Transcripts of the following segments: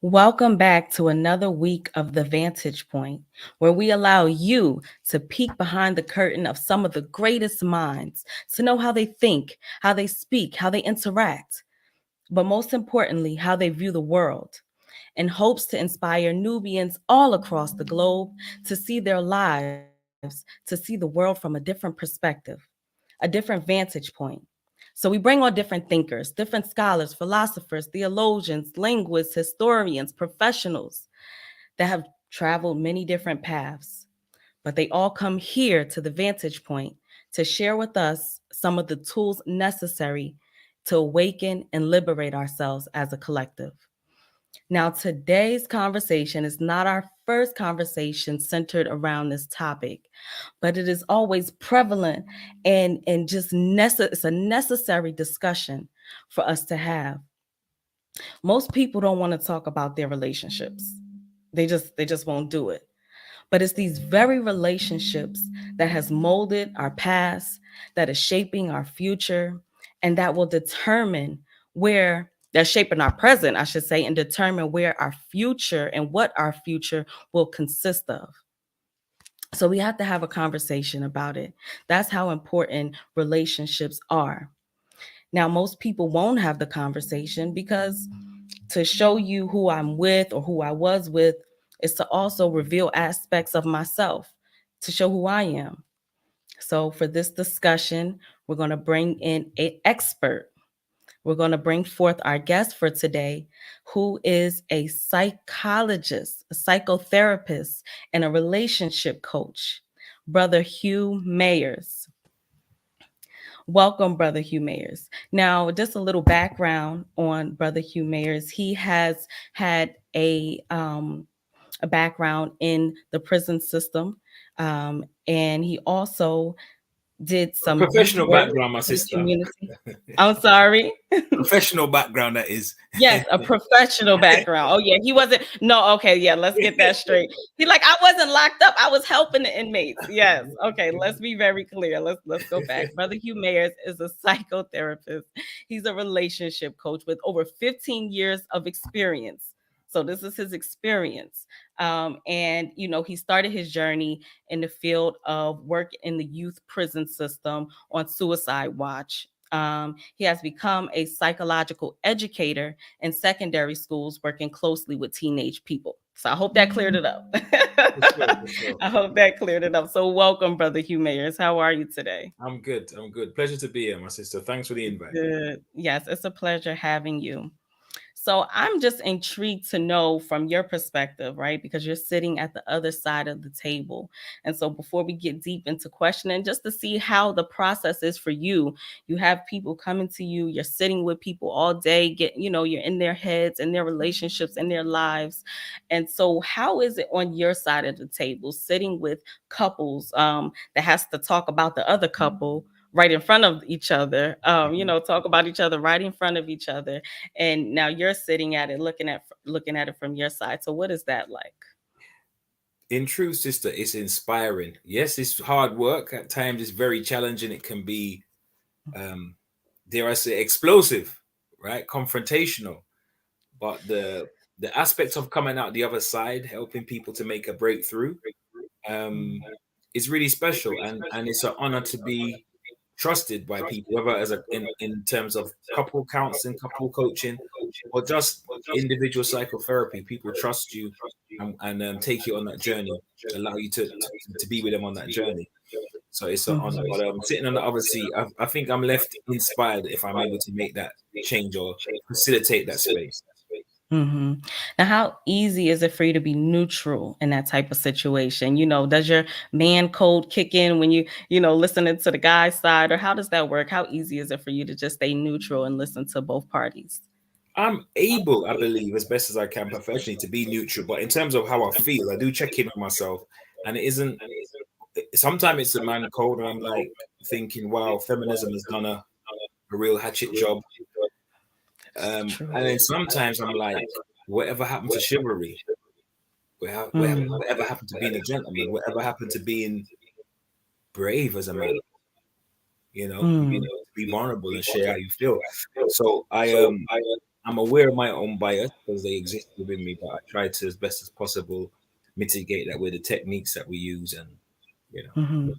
Welcome back to another week of The Vantage Point, where we allow you to peek behind the curtain of some of the greatest minds, to know how they think, how they speak, how they interact, but most importantly, how they view the world, in hopes to inspire Nubians all across the globe to see their lives, to see the world from a different perspective, a different vantage point. So we bring on different thinkers, different scholars, philosophers, theologians, linguists, historians, professionals that have traveled many different paths, but they all come here to the vantage point to share with us some of the tools necessary to awaken and liberate ourselves as a collective. Now, today's conversation is not our first conversation centered around this topic, but it is always prevalent and it's a necessary discussion for us to have. Most people don't want to talk about their relationships. They just won't do it. But it's these very relationships that has molded our past, that is shaping our future, and that will determine where that's shaping our present, I should say, and determine where our future and what our future will consist of. So we have to have a conversation about it. That's how important relationships are. Now, most people won't have the conversation because to show you who I'm with or who I was with is to also reveal aspects of myself to show who I am. So for this discussion, we're going to bring in an expert. We're going to bring forth our guest for today, who is a psychologist, a psychotherapist, and a relationship coach, Brother Hugh Mayers. Welcome, Brother Hugh Mayers. Now, just a little background on Brother Hugh Mayers. He has had a background in the prison system, and he also did A some youth professional work background, my in the sister. community. I'm sorry. Professional background, that is. Yes, a professional background. Oh yeah, he wasn't. No, okay, yeah. Let's get that straight. He like I wasn't locked up. I was helping the inmates. Yes. Okay. Let's be very clear. Let's go back. Brother Hugh Mayers is a psychotherapist. He's a relationship coach with over 15 years of experience. So this is his experience. And he started his journey in the field of work in the youth prison system on suicide watch. He has become a psychological educator in secondary schools, working closely with teenage people. So I hope that cleared it up. For sure, for sure. I hope that cleared it up. So welcome, Brother Hugh Mayers. How are you today? I'm good. I'm good. Pleasure to be here, my sister. Thanks for the invite. Good. Yes, it's a pleasure having you. So I'm just intrigued to know from your perspective, right? Because you're sitting at the other side of the table. And so before we get deep into questioning, just to see how the process is for you, you have people coming to you, you're sitting with people all day, you're in their heads and their relationships and their lives. And so how is it on your side of the table, sitting with couples that has to talk about the other couple right in front of each other, talk about each other right in front of each other, and now you're sitting at it looking at it from your side. So what is that like? In truth, sister, it's inspiring. Yes, it's hard work. At times it's very challenging. It can be, um, dare I say, explosive, right? Confrontational. But the aspect of coming out the other side, helping people to make a breakthrough, um, is really special. And it's an honor to be trusted by people, whether in terms of couple counseling, couple coaching, or just individual psychotherapy. People trust you and take you on that journey, allow you to be with them on that journey. So it's an honor. But sitting on the other seat, I think I'm left inspired if I'm able to make that change or facilitate that space. Mm-hmm. Now, how easy is it for you to be neutral in that type of situation? Does your man code kick in when listening to the guy's side, or how does that work? How easy is it for you to just stay neutral and listen to both parties? I'm able, I believe, as best as I can professionally to be neutral. But in terms of how I feel, I do check in with myself. And it isn't, sometimes it's a man code, and I'm like thinking, wow, feminism has done a real hatchet job. True. And then sometimes I'm like, whatever happened to chivalry? Whatever happened to being a gentleman? Whatever happened to being brave as a man? To be vulnerable and share how you feel. So I I'm aware of my own bias because they exist within me, but I try to, as best as possible, mitigate that with the techniques that we use, and you know, Hmm.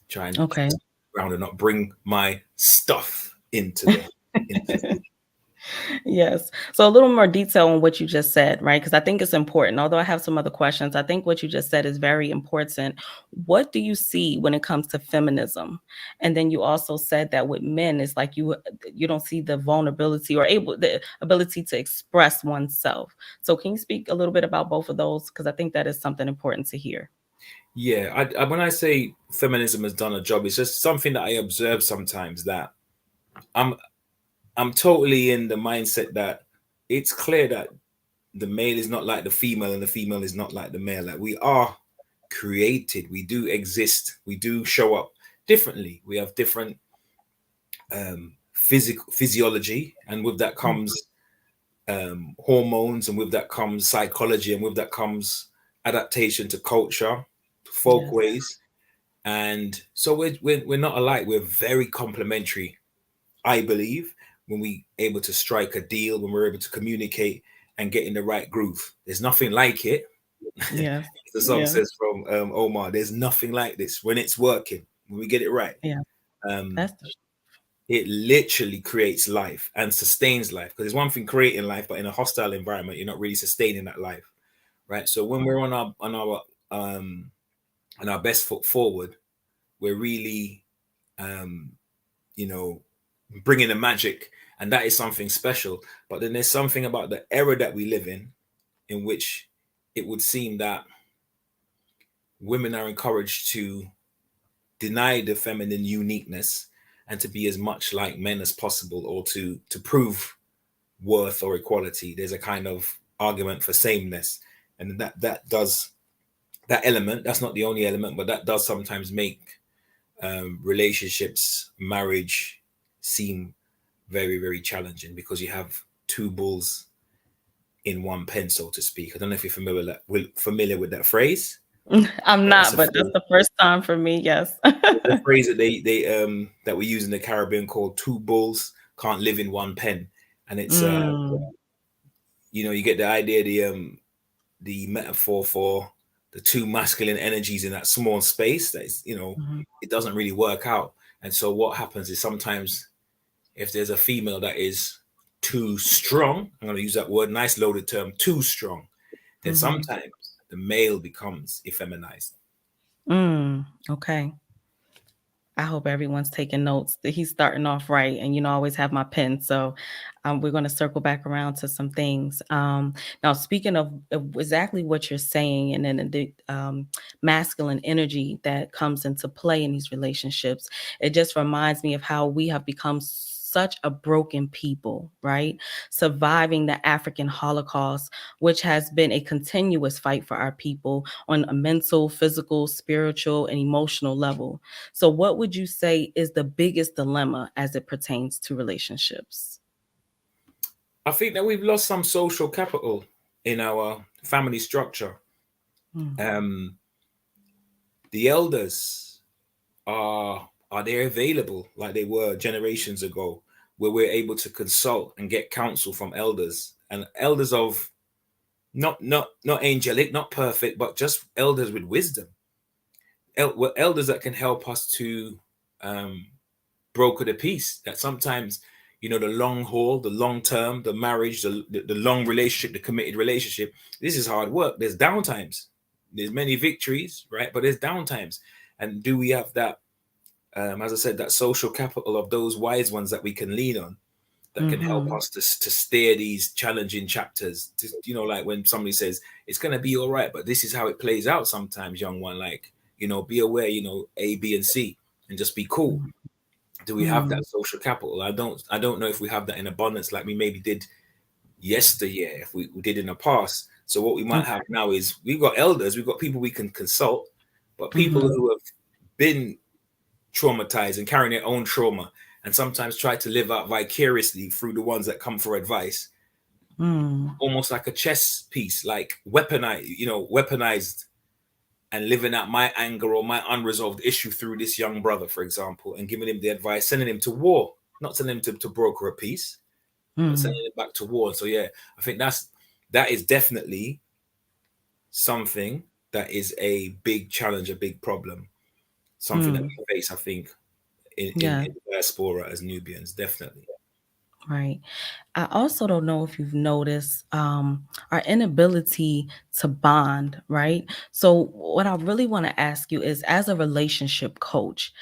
try and Okay. ground and not bring my stuff into the into. Yes. So a little more detail on what you just said, right? Because I think it's important. Although I have some other questions, I think what you just said is very important. What do you see when it comes to feminism? And then you also said that with men, it's like you don't see the vulnerability or the ability to express oneself. So can you speak a little bit about both of those? Because I think that is something important to hear. Yeah, when I say feminism has done a job, it's just something that I observe sometimes that I'm I'm totally in the mindset that it's clear that the male is not like the female and the female is not like the male. Like we are created, we do exist, we do show up differently. We have different physical physiology, and with that Mm. comes hormones, and with that comes psychology, and with that comes adaptation to culture, Yes. folkways. And so we're not alike. We're very complementary, I believe, when we able to strike a deal, when we're able to communicate and get in the right groove. There's nothing like it. Yes. The song Yeah. says from Omar, there's nothing like this when it's working, when we get it right. Yeah. Um, That's the it literally creates life and sustains life, because there's one thing creating life, but in a hostile environment, you're not really sustaining that life, right? So when we're um, on our best foot forward, we're really um, you know, bringing the magic, and that is something special. But then there's something about the era that we live in which it would seem that women are encouraged to deny the feminine uniqueness and to be as much like men as possible, or to prove worth or equality. There's a kind of argument for sameness, and that does that element. That's not the only element, but that does sometimes make relationships, marriage, seem very, very challenging, because you have two bulls in one pen, so to speak. I don't know if you're familiar with that phrase, I'm but that's not, a but that's phrase, the first time for me. Yes. the phrase that they that we use in the Caribbean, called two bulls can't live in one pen. And it's Mm, you get the idea, the metaphor for the two masculine energies in that small space. That is, mhm, it doesn't really work out. And so what happens is, sometimes if there's a female that is too strong, I'm going to use that word, nice loaded term, too strong, then mhm. sometimes the male becomes effeminized. Okay. I hope everyone's taking notes. That he's starting off right, and I always have my pen. So we're going to circle back around to some things. Now, speaking of exactly what you're saying, and then the masculine energy that comes into play in these relationships, it just reminds me of how we have become such a broken people, right? Surviving the African Holocaust, which has been a continuous fight for our people on a mental, physical, spiritual, and emotional level. So, what would you say is the biggest dilemma as it pertains to relationships? I think that we've lost some social capital in our family structure. Mm, Um, the elders are they available like they were generations ago, where we're able to consult and get counsel from elders, and elders of not angelic, not perfect, but just elders with wisdom, elders that can help us to um, broker the peace. That sometimes, the long haul, the long term, the marriage, the long relationship, the committed relationship, this is hard work. There's downtimes. There's many victories, right? But there's downtimes. And do we have that, as I said, that social capital of those wise ones that we can lean on, that can help mhm, us to steer these challenging chapters? Like when somebody says it's going to be all right, but this is how it plays out sometimes, young one. Like, be aware, A, B, and C, and just be cool. mhm, Do we have mm. that social capital? I don't know if we have that in abundance like we maybe did yesteryear, if we did in the past. So what we might Okay. have now is, we've got elders, we've got people we can consult, but people Mhm, who have been traumatized and carrying their own trauma, and sometimes try to live out vicariously through the ones that come for advice, mm, almost like a chess piece, like weaponized, and living out my anger or my unresolved issue through this young brother, for example, and giving him the advice, sending him to war, not sending him to broker a peace. but Mm, sending it back to war. So yeah, I think that is definitely something that is a big challenge, a big problem, something that mm, we face, I think, yeah, in diaspora as Nubians, definitely. right. I also don't know if you've noticed our inability to bond, right? So, what I really want to ask you is, as a relationship coach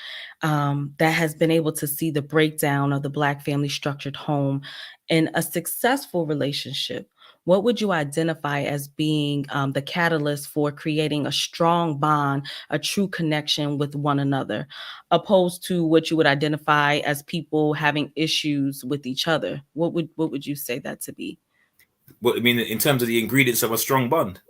that has been able to see the breakdown of the Black family structured home in a successful relationship, what would you identify as being the catalyst for creating a strong bond, a true connection with one another, opposed to what you would identify as people having issues with each other? What would you say that to be? What I mean in terms of the ingredients of a strong bond.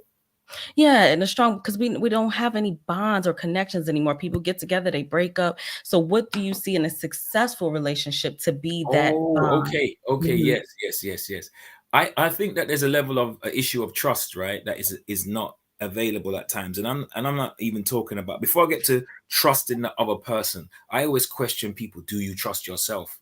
Yeah, and a strong, because we don't have any bonds or connections anymore. People get together, they break up. So what do you see in a successful relationship to be that Oh, bond? okay, okay, Mhm. yes, yes, yes, yes. I think that there's a level of issue of trust, right? That is not available at times, and I'm not even talking about before I get to trusting the other person. I always question people: do you trust yourself?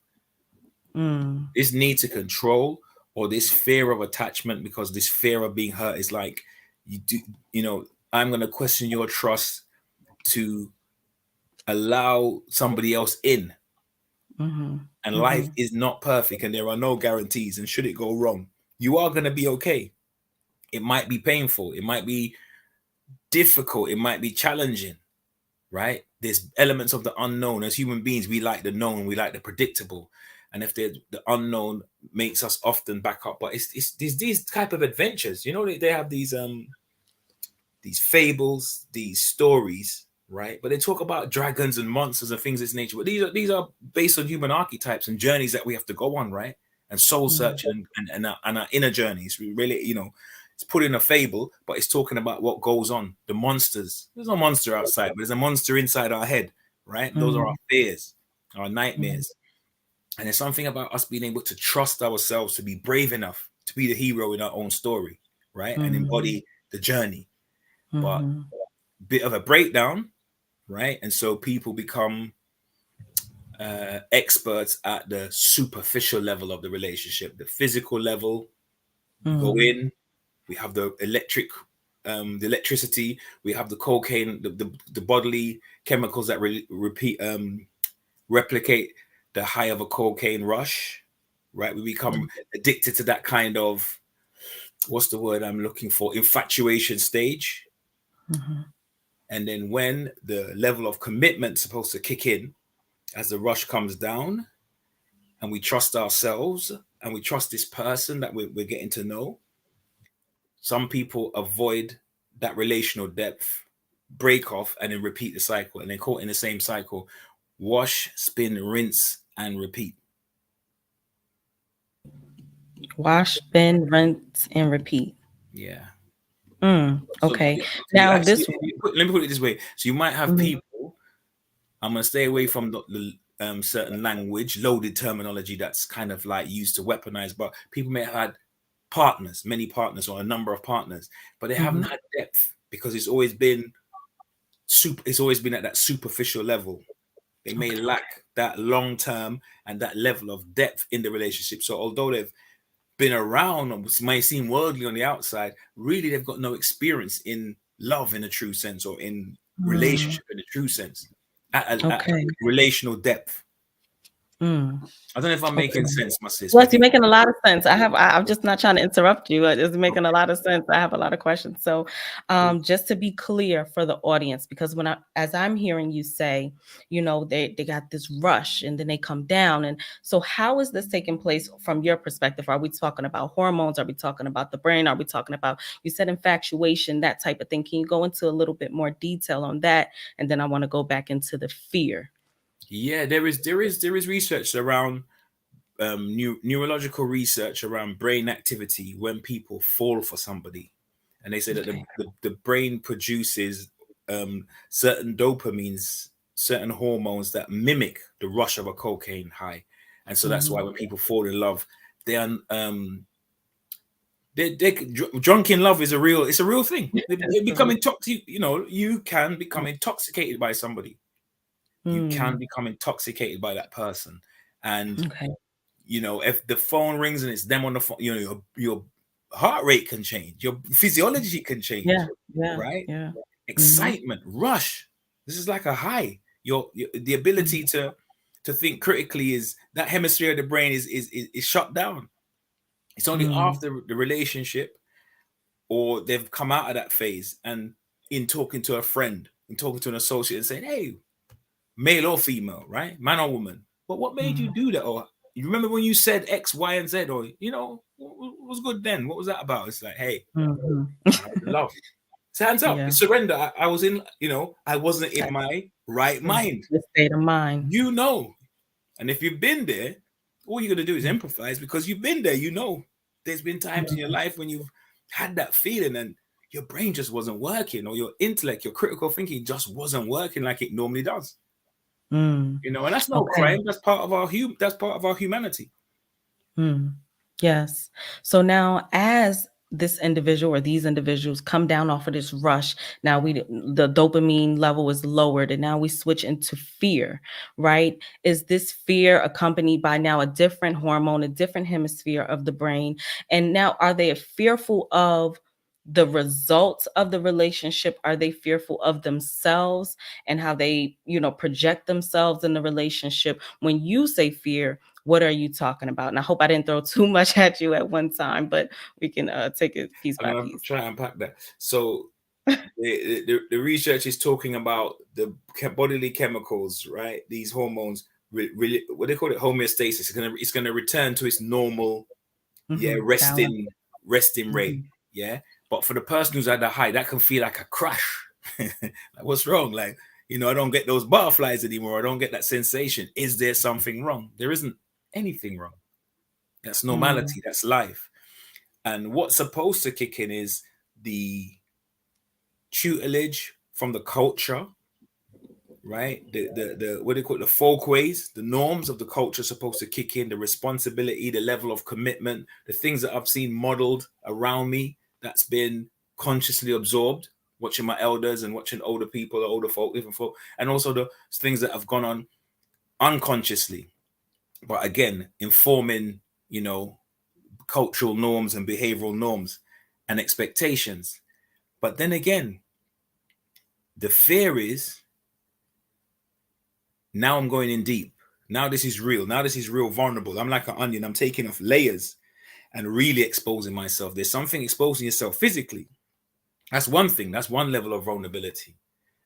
Mm, This need to control or this fear of attachment because this fear of being hurt is like you do. You know, I'm going to question your trust to allow somebody else in. mhm, And life mhm, is not perfect and there are no guarantees. And should it go wrong, you are going to be okay. It might be painful, it might be difficult, it might be challenging, right? There's elements of the unknown. As human beings, we like the known, we like the predictable. And if the unknown makes us often back up, but it's these type of adventures, you know, they have these fables, these stories, right? But they talk about dragons and monsters and things of this nature. But these are based on human archetypes and journeys that we have to go on, right? And soul mm, searching and our inner journeys. We really, it's put in a fable, but it's talking about what goes on. The monsters. There's no monster outside, but there's a monster inside our head, right? Those are our mm, fears, our mm, nightmares. And there's something about us being able to trust ourselves to be brave enough to be the hero in our own story, right? And mhm, embody the journey. But mhm, bit of a breakdown, right? And so people become experts at the superficial level of the relationship, the physical level. We go mm, in, we have the electricity, we have the cocaine, the bodily chemicals that replicate the high of a cocaine rush, right? We become addicted to that kind of, what's the word I'm looking for? Infatuation stage. mhm. And then when the level of commitment is supposed to kick in, as the rush comes down and we trust ourselves and we trust this person that we're getting to know, some people avoid that relational depth, break off, and then repeat the cycle. And they're caught in the same cycle: wash, spin, rinse, and repeat. Wash, spin, rinse, and repeat. Yeah. So Okay. you Now actually, this. let me put it this way. So you might have Mhm, people, I'm going to stay away from the certain language, loaded terminology that's kind of like used to weaponize, but people may have had partners, many partners, or a number of partners, but they haven't mhm. had depth because it's always been it's always been at that superficial level. They may Okay. lack that long term and that level of depth in the relationship. So although they've been around and may seem worldly on the outside, really they've got no experience in love in a true sense or in Mm, relationship in a true sense, at okay. relational depth. Mm, I don't know if I'm making okay. sense, my sis, but Yes, if you're you making a lot of sense. I'm just not trying to interrupt you. It's making a okay, lot of sense. I have a lot of questions. So, cool. just to be clear for the audience, because as I'm hearing you say, they got this rush and then they come down. And so how is this taking place from your perspective? Are we talking about hormones? Are we talking about the brain? Are we talking about, you said infatuation, that type of thing? Can you go into a little bit more detail on that? And then I want to go back into the fear. Yeah, there is research around neurological research around brain activity when people fall for somebody, and they say that Okay. the brain produces certain dopamines, certain hormones that mimic the rush of a cocaine high, and so that's why Mhm. when people fall in love, they are drunk in love is it's a real thing. They become intoxicated. You can become intoxicated by somebody. You can Mm, become intoxicated by that person, and okay. if the phone rings and it's them on the phone, your heart rate can change, your physiology can change, Yeah. Yeah. right? Yeah. Mm-hmm. Excitement, rush. This is like a high. Your the ability to think critically, is that hemisphere of the brain is shut down. It's only Mm-hmm. after the relationship, or they've come out of that phase, and in talking to a friend, in talking to an associate, and saying, "Hey, male or female, right? Man or woman. But what made you do that? Or you remember when you said X, Y, and Z? Or what was good then? What was that about?" It's like, hey, Mm-hmm. I had love. It's hands up. Yeah. It's surrender. I was in, I wasn't in my right That's mind. the state of mind. You know. And if you've been there, all you're gonna do is empathize, because you've been there. There's been times in your life when you've had that feeling and your brain just wasn't working, or your intellect, your critical thinking just wasn't working like it normally does. Mm. And that's no Okay. crime. That's part of our that's part of our humanity. Mm. Yes. So now, as this individual or these individuals come down off of this rush, now the dopamine level is lowered, and now we switch into fear, right? Is this fear accompanied by now a different hormone, a different hemisphere of the brain? And now, are they fearful of the results of the relationship? Are they fearful of themselves and how they, project themselves in the relationship? When you say fear, what are you talking about? And I hope I didn't throw too much at you at one time, but we can take it piece I'm by gonna piece. try and unpack that. So the research is talking about the bodily chemicals, right? These hormones, really, what they call it, homeostasis. It's gonna return to its normal, Balance. resting rate, Mhm. yeah. But for the person who's at the high, that can feel like a crash. Like, what's wrong? Like, I don't get those butterflies anymore. I don't get that sensation. Is there something wrong? There isn't anything wrong. That's Mm, normality. That's life. And what's supposed to kick in is the tutelage from the culture, right? The what do you call it? The folkways, the norms of the culture are supposed to kick in, the responsibility, the level of commitment, the things that I've seen modeled around me that's been consciously absorbed, watching my elders and watching older people, older folk, different folk, and also the things that have gone on unconsciously. But again, informing, you know, cultural norms and behavioral norms and expectations. But then again, the fear is, now I'm going in deep. Now this is real. Now this is real vulnerable. I'm like an onion. I'm taking off layers and really exposing myself. There's something exposing yourself physically. That's one thing. That's one level of vulnerability.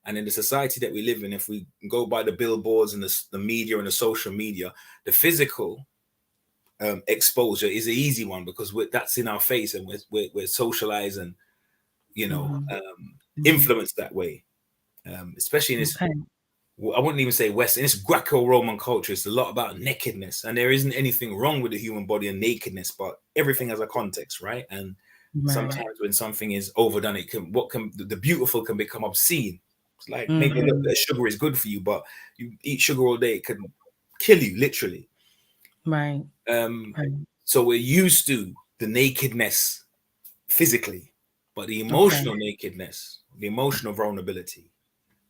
And in the society that we live in, if we go by the billboards and the media and the social media, the physical exposure is an easy one, because that's in our face, and we're socialized and, mhm, mhm. influenced that way. Especially in this, Okay. I wouldn't even say West, in this Greco-Roman culture, it's a lot about nakedness, and there isn't anything wrong with the human body and nakedness, but everything has a context, right? And Right. sometimes when something is overdone, the beautiful can become obscene. It's like, maybe a little Mhm. bit of sugar is good for you, but you eat sugar all day, it can kill you literally. Right. Um, Right. so we're used to the nakedness physically, but the Okay. emotional nakedness, the emotional vulnerability,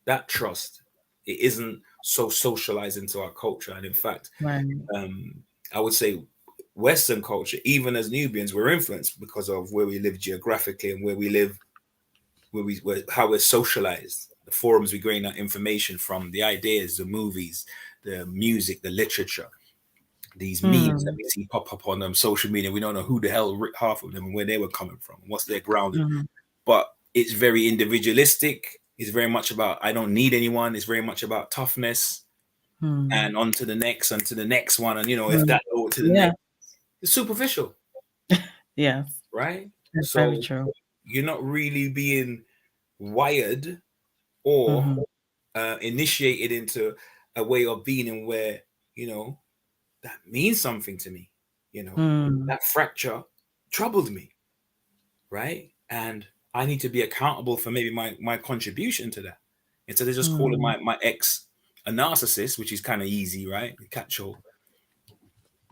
that trust, it isn't so socialized into our culture. And in fact, Right. um, I would say Western culture, even as Nubians, we're influenced because of where we live geographically and where we live, how we're socialized, the forums we gain that information from, the ideas, the movies, the music, the literature, these memes that Mm, we see pop up on social media. We don't know who the hell half of them and where they were coming from, what's their grounding. mhm, But it's very individualistic. It's very much about, I don't need anyone. It's very much about toughness, mm, and on to the next, and to the next one. And, if mm. that, or to the Yeah. next, it's superficial, Yes. right? That's very So true. you're not really being wired or Mhm. initiated into a way of being in where, you know, that means something to me. Mm, That fracture troubled me, right? And I need to be accountable for maybe my contribution to that. Instead of just calling mm, my ex a narcissist, which is kind of easy, right? Catch all.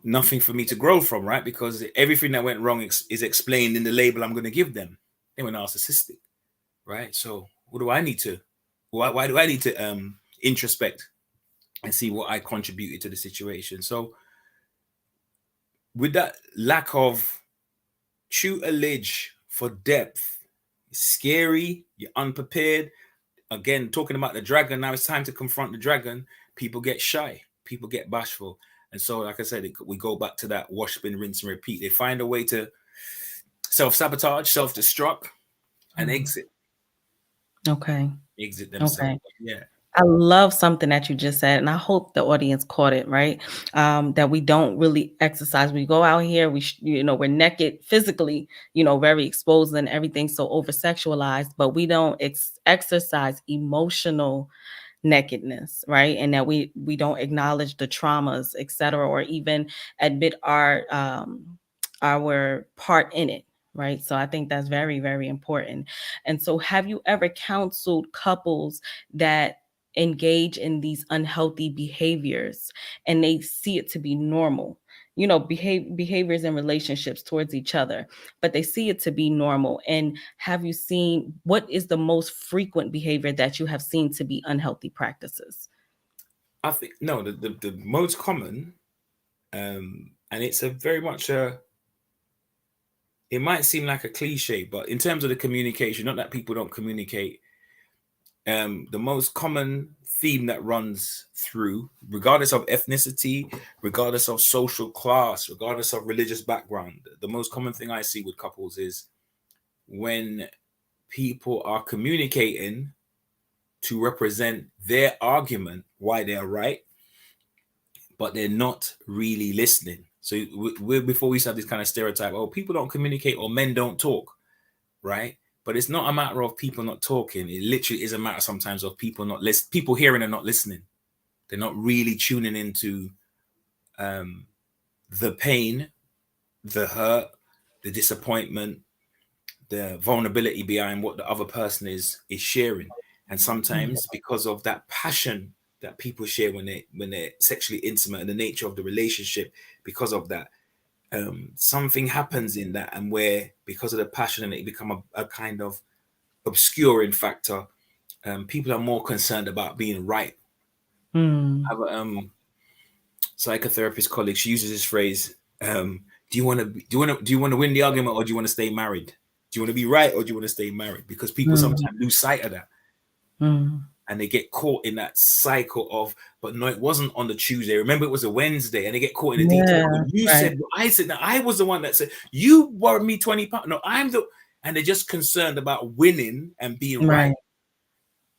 Nothing for me to grow from, right? Because everything that went wrong is explained in the label I'm going to give them. They were narcissistic, right? So what do I need to? Why do I need to introspect and see what I contributed to the situation? So with that lack of tutelage for depth, it's scary, you're unprepared. Again, talking about the dragon, now it's time to confront the dragon. People get shy, people get bashful. And so, like I said, we go back to that wash, spin, rinse, and repeat. They find a way to self-sabotage, self-destruct, and exit. Okay. Exit themselves. Okay. Yeah. I love something that you just said, and I hope the audience caught it, right? That we don't really exercise. We go out here, we're naked physically, very exposed and everything so over sexualized, but we don't exercise emotional nakedness, right? And that we don't acknowledge the traumas, etc., or even admit our part in it, right? So I think that's very, very important. And so, have you ever counseled couples that engage in these unhealthy behaviors and they see it to be normal? Behaviors in relationships towards each other, but they see it to be normal. And have you seen, what is the most frequent behavior that you have seen to be unhealthy practices? I think no, the most common, and it's a very much a. It might seem like a cliche, but in terms of the communication, not that people don't communicate, the most common theme that runs through, regardless of ethnicity, regardless of social class, regardless of religious background, the most common thing I see with couples is when people are communicating to represent their argument why they're right, but they're not really listening. So before we used to have this kind of stereotype, oh, people don't communicate or men don't talk, right? But it's not a matter of people not talking. It literally is a matter sometimes of people hearing and not listening. They're not really tuning into the pain, the hurt, the disappointment, the vulnerability behind what the other person is sharing. And sometimes because of that passion that people share when they're sexually intimate and the nature of the relationship, because of that, something happens in that, and where because of the passion and it become a kind of obscuring factor, people are more concerned about being right. I have a psychotherapist colleague. She uses this phrase: "Do you want to win the argument, or do you want to stay married? Do you want to be right, or do you want to stay married?" Because people sometimes lose sight of that. And they get caught in that cycle of, but no, it wasn't on the Tuesday. Remember, it was a Wednesday, and they get caught in the detail. Yeah, You right. said, I said, that I was the one that said, you borrowed me 20 pounds. No, and they're just concerned about winning and being right.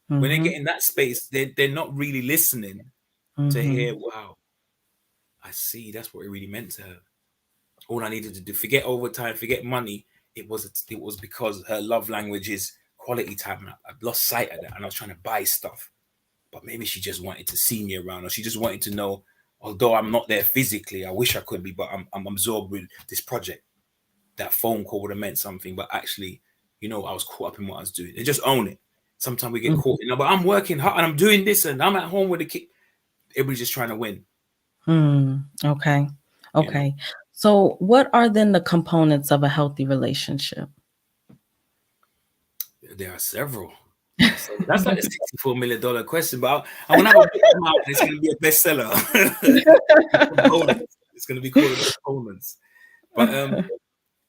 When they get in that space, they're not really listening to hear, wow, I see, that's what it really meant to her. All I needed to do, forget overtime, forget money. It was because her love language is quality time. I've lost sight of that, and I was trying to buy stuff. But maybe she just wanted to see me around, or she just wanted to know, although I'm not there physically, I wish I could be, but I'm absorbed with this project. That phone call would have meant something, but actually, I was caught up in what I was doing. And just own it. Sometimes we get caught in, but I'm working hard and I'm doing this and I'm at home with the kid. Everybody's just trying to win. Okay. So what are then the components of a healthy relationship? There are several. That's like a $64 million question, but I want to have a book come out and it's going to be a bestseller. It's going to be called The Components.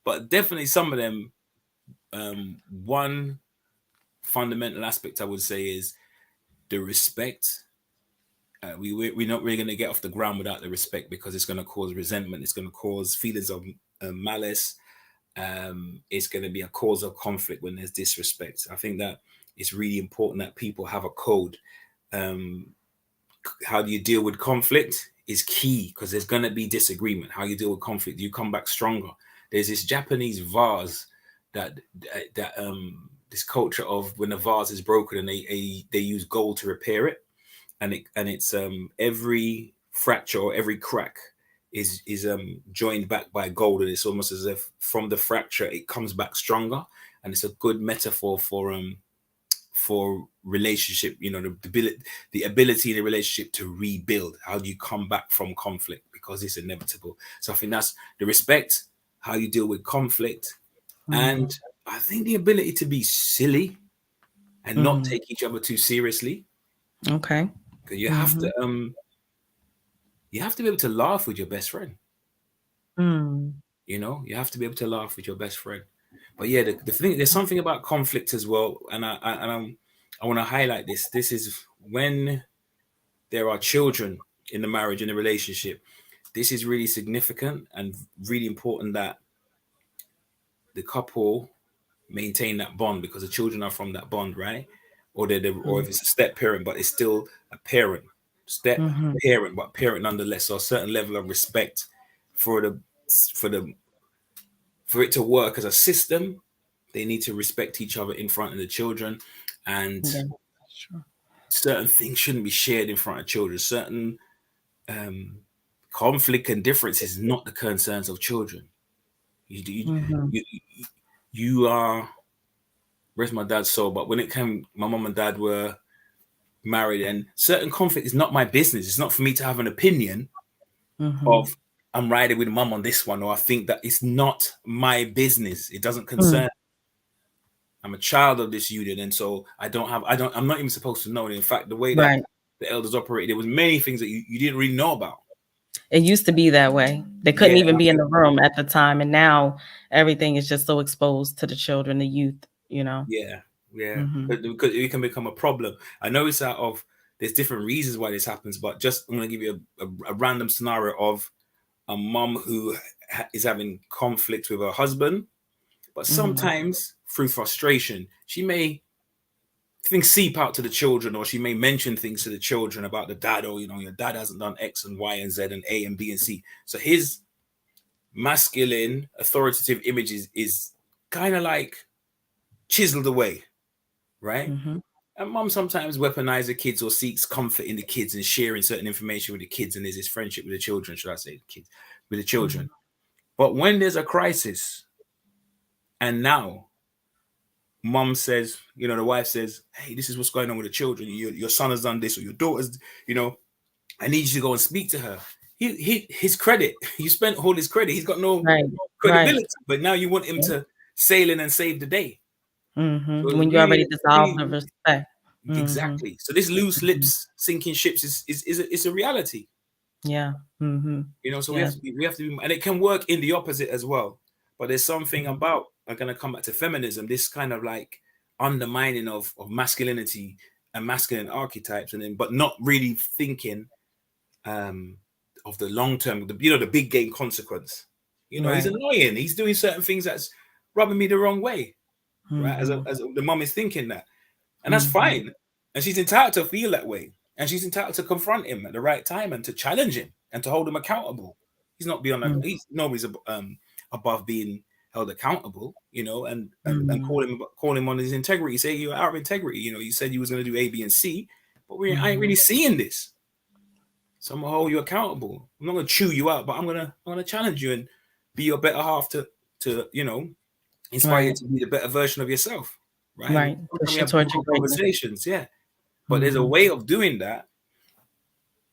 But definitely some of them, one fundamental aspect I would say is the respect. We're not really going to get off the ground without the respect, because it's going to cause resentment. It's going to cause feelings of malice. It's going to be a cause of conflict when there's disrespect. I think that it's really important that people have a code. How do you deal with conflict is key, because there's going to be disagreement. How you deal with conflict, you come back stronger. There's this Japanese vase that this culture of when a vase is broken and they use gold to repair it, and it's every fracture or every crack is joined back by gold, and it's almost as if from the fracture it comes back stronger. And it's a good metaphor for relationship, the ability in a relationship to rebuild. How do you come back from conflict, because it's inevitable? So I think that's the respect, how you deal with conflict, and I think the ability to be silly and not take each other too seriously. Okay. Because you have to be able to laugh with your best friend. Mm. You know, you have to be able to laugh with your best friend. But yeah, the thing, there's something about conflict as well, and I want to highlight this. This is when there are children in the marriage, in the relationship. This is really significant and really important that the couple maintain that bond, because the children are from that bond, right? Or if it's a step parent, but it's still a parent, step Mm-hmm. parent, but parent nonetheless. So a certain level of respect for for the for it to work as a system. They need to respect each other in front of the children, and Yeah. Sure. certain things shouldn't be shared in front of children. Certain um, conflict and difference is not the concerns of children. You, you, Mm-hmm. you, you are, where's my dad's soul? But when it came, my mom and dad were married, and certain conflict is not my business. It's not for me to have an opinion Mm-hmm. of I'm riding with mum on this one, or I think that it's not my business. It doesn't Mm. concern. I'm a child of this union, and so I'm not even supposed to know. And in fact, the way that Right. the elders operated, there was many things that you didn't really know about. It used to be that way. They couldn't Yeah, even be in the room at the time, and now everything is just so exposed to the children, the youth. You know. yeah, yeah. Mm-hmm. Because it can become a problem. I know it's out of there's different reasons why this happens, but just I'm going to give you a random scenario of a mom who is having conflict with her husband, but Mm-hmm. sometimes through frustration, she may things seep out to the children, or she may mention things to the children about the dad, or your dad hasn't done X and Y and Z and A and B and C. So his masculine authoritative images is kind of like chiseled away, right? Mm-hmm. And mom sometimes weaponizes the kids or seeks comfort in the kids and sharing certain information with the kids, and there's this friendship with the children, should I say, kids with the children. But when there's a crisis, and now mom says, the wife says, hey, this is what's going on with the children. Your son has done this, or your daughter's, I need you to go and speak to her. His credit, you spent all his credit. He's got no Right. Right. credibility, but now you want him to sail in and save the day. So Mm-hmm. it's When you really, already dissolved the respect. Mm-hmm. exactly. So this loose lips sinking ships is a reality. Yeah. Mm-hmm. So we Yeah. have to be, and it can work in the opposite as well. But there's something about, I'm gonna come back to feminism, this kind of like undermining of masculinity and masculine archetypes, and then but not really thinking um of the long term, the big game consequence. He's Right. annoying. He's doing certain things that's rubbing me the wrong way, right? Mm-hmm. The mom is thinking that, and that's Mm-hmm. fine. And she's entitled to feel that way. And she's entitled to confront him at the right time and to challenge him and to hold him accountable. He's not beyond that. Mm-hmm. He's nobody's above being held accountable, and Mm-hmm. call him on his integrity. Say you're out of integrity. You said you was going to do A, B, and C, but I ain't Mm-hmm. really seeing this. So I'm gonna hold you accountable. I'm not gonna chew you out, but I'm gonna challenge you and be your better half to inspire you Right. to be the better version of yourself, right? And Right. Push we you have towards your difficult greatness. conversations, yeah. But there's a Mm-hmm. way of doing that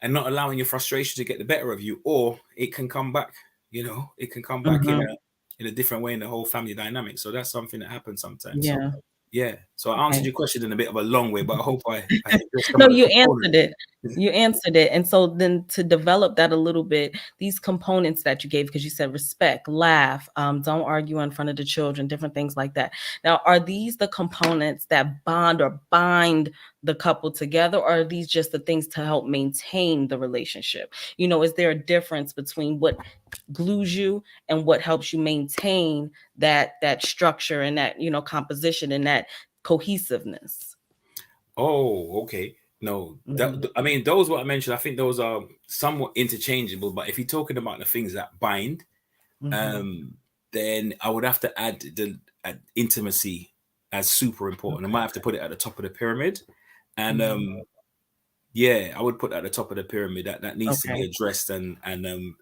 and not allowing your frustration to get the better of you, or it can come back. It can come back Mm-hmm. in a different way in the whole family dynamic. So that's something that happens sometimes. So Yeah. yeah. So I answered Okay. your question in a bit of a long way, but I hope I addressed some No, of the you components. answered it. You answered it. And so then to develop that a little bit, these components that you gave, because you said respect, laugh, don't argue in front of the children, different things like that. Now, are these the components that bond or bind the couple together, or are these just the things to help maintain the relationship? Is there a difference between what glues you and what helps you maintain that structure and that, composition and that cohesiveness? Oh, okay. No, Mhm. I mean, those what I mentioned, I think those are somewhat interchangeable. But if you're talking about the things that bind, Mhm. um, then I would have to add the intimacy as super important. I might have to put it at the top of the pyramid, and Mhm. yeah, I would put that at the top of the pyramid. That needs to be Okay. addressed and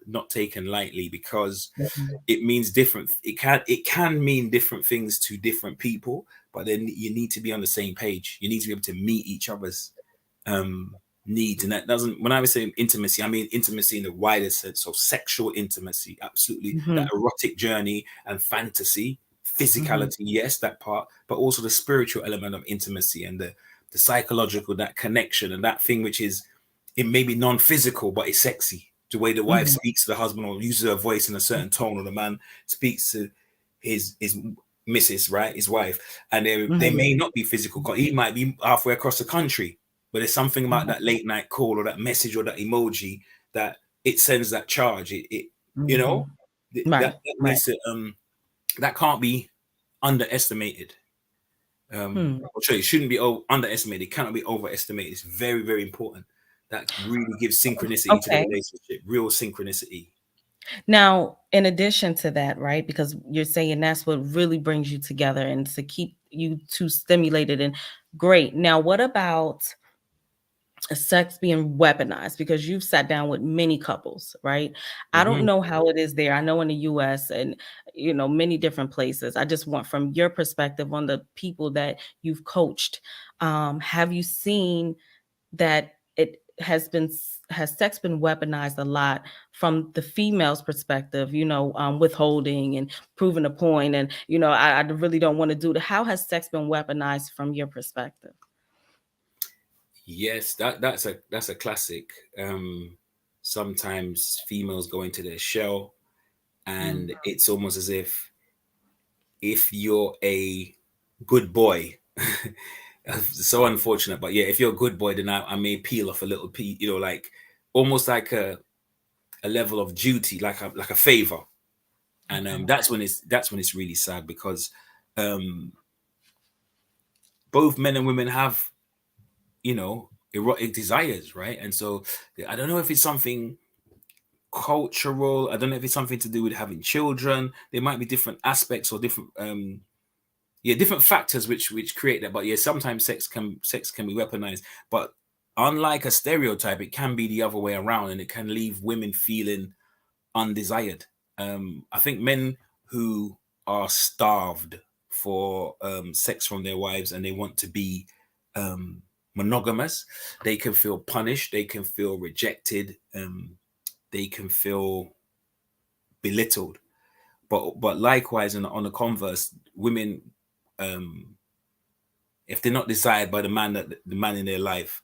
not taken lightly, because Mhm. it means different. It can mean different things to different people, but then you need to be on the same page. You need to be able to meet each other's um needs, and that doesn't, when I was saying intimacy, I mean intimacy in the wider sense of sexual intimacy, absolutely, that Mhm. erotic journey and fantasy, Mhm. physicality, yes, that part, but also the spiritual element of intimacy and the psychological, that connection and that thing which is, it may be non-physical but it's sexy. the way the wife Mhm. speaks to the husband or uses her voice in a certain tone, or the man speaks to his missus, right, his wife, and they Mhm. may not be physical. He might be halfway across the country, but there's something about Mhm. that late night call or that message or that emoji that it sends that charge. It you know, Mhm. that Right. that Right. needs to that can't be underestimated. Hmm. Sorry, it shouldn't be underestimated. It cannot be overestimated. It's very, very important. That really gives synchronicity to the Okay. relationship, real synchronicity. Now, in addition to that, right? Because you're saying that's what really brings you together and to keep you two stimulated and great. Now, what about sex being weaponized? Because you've sat down with many couples, right? I don't Hmm. know how it is there. I know in the US and many different places. I just want from your perspective on the people that you've coached. Have you seen that it has sex been weaponized a lot from the female's perspective, withholding and proving a point, and I really don't want to do that. How has sex been weaponized from your perspective? Yes, that's a classic. Sometimes females go into their shell, Mm. and it's almost as if you're a good boy. So unfortunate, but yeah, if you're a good boy, then I may peel off a little piece, like almost like a level of duty, like a favor. And Okay. that's when it's really sad, because um both men and women have, erotic desires, right? And so I don't know if it's something cultural. I don't know if it's something to do with having children. There might be different aspects or different different factors which create that. But yeah, sometimes sex can be weaponized. But unlike a stereotype, it can be the other way around, and it can leave women feeling undesired. I think men who are starved for sex from their wives, and they want to be um, monogamous, they can feel punished, they can feel rejected, they can feel belittled. But likewise, on the converse, women, um, if they're not desired by the man in their life,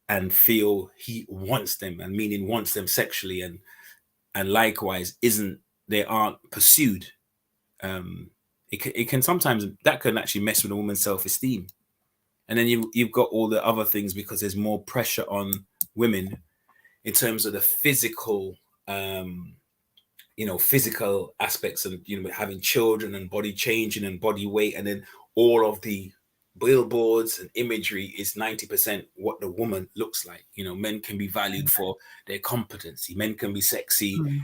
and feel he wants them, and meaning wants them sexually, and likewise isn't they aren't pursued, um it can sometimes, that can actually mess with a woman's self-esteem. And then you've got all the other things, because there's more pressure on women in terms of the um physical aspects, and having children and body changing and body weight, and then all of the billboards and imagery is 90% what the woman looks like. Men can be valued for their competency, men can be sexy Mm.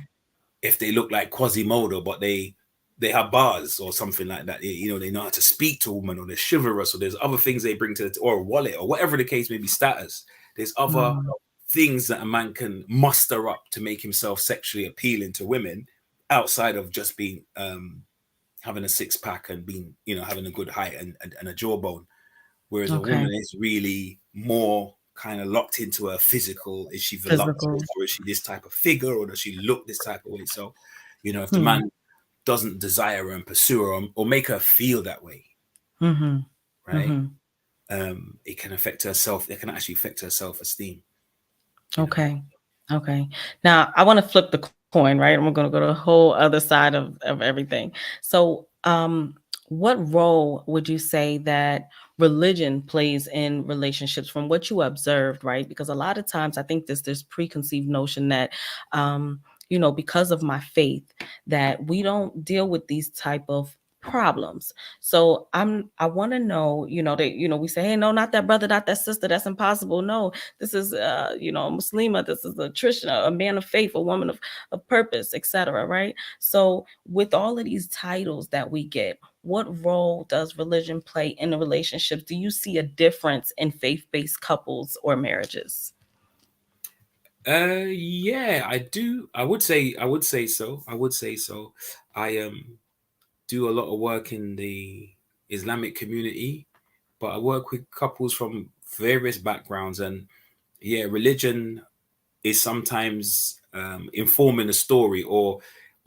if they look like Quasimodo, but they have bars or something like that. They know how to speak to a woman, or they're chivalrous, or there's other things they bring to or a wallet, or whatever the case may be, status. There's other Mm. things that a man can muster up to make himself sexually appealing to women, outside of just being having a six pack and being having a good height and a jawbone. Whereas a Okay. woman is really more kind of locked into her physical. Is she Physical. voluptuous, or is she this type of figure, or does she look this type of way? So, if the Hmm. man doesn't desire her and pursue her, or make her feel that way, Mm-hmm. right? Mm-hmm. It can affect her self. It can actually affect her self-esteem. You know. Okay. Okay. Now I want to flip the coin, right? And we're going to go to the whole other side of everything. So, what role would you say that religion plays in relationships from what you observed, right? Because a lot of times I think this preconceived notion that, because of my faith, that we don't deal with these type of problems. So I want to know, that, we say, hey, no, not that brother, not that sister, that's impossible. No, this is a Muslima, this is a Christian, a man of faith, a woman of purpose, etc. Right? So with all of these titles that we get, what role does religion play in the relationships? Do you see a difference in faith-based couples or marriages? Yeah, I do. I would say so. I would say so. I do a lot of work in the Islamic community, but I work with couples from various backgrounds, and yeah, religion is sometimes informing the story, or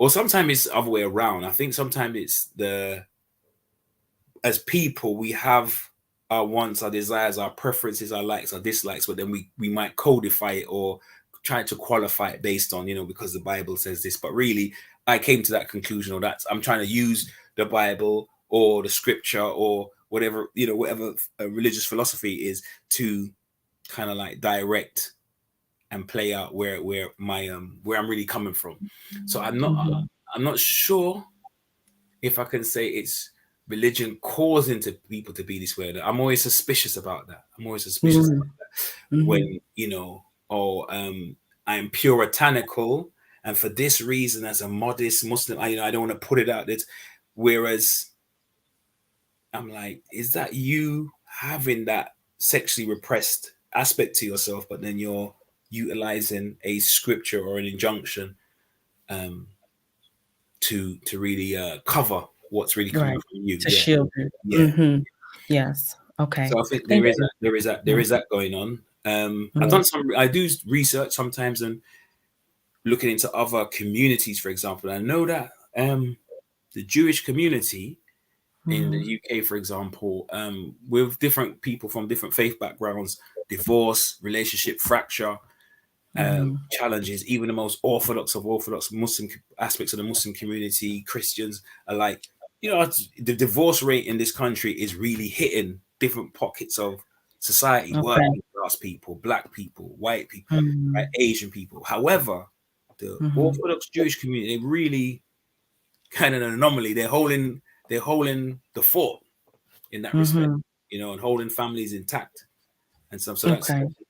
sometimes it's the other way around. I think sometimes it's as people, we have our wants, our desires, our preferences, our likes, our dislikes, but then we might codify it, or tried to qualify it based on, because the Bible says this, but really I came to that conclusion, or that I'm trying to use the Bible or the scripture or whatever, whatever religious philosophy is, to kind of like direct and play out where my where I'm really coming from. So I'm not sure if I can say it's religion causing people to be this way. I'm always suspicious about that. When I'm puritanical, and for this reason, as a modest Muslim, I don't want to put it out there. Whereas I'm like, is that you having that sexually repressed aspect to yourself, but then you're utilizing a scripture or an injunction to really cover what's really coming from you? To shield it. Yeah. Yes. Okay. So I think Thank there is that going on. I do research sometimes and looking into other communities, for example. I know that the Jewish community in the UK, for example, with different people from different faith backgrounds, divorce, relationship fracture, challenges, even the most orthodox of orthodox Muslim aspects of the Muslim community, Christians are like, the divorce rate in this country is really hitting different pockets of society, working class people, black people, white people, right, Asian people. However, the Orthodox Jewish community, they really kind of an anomaly. They're holding the fort in that respect, and holding families intact. And so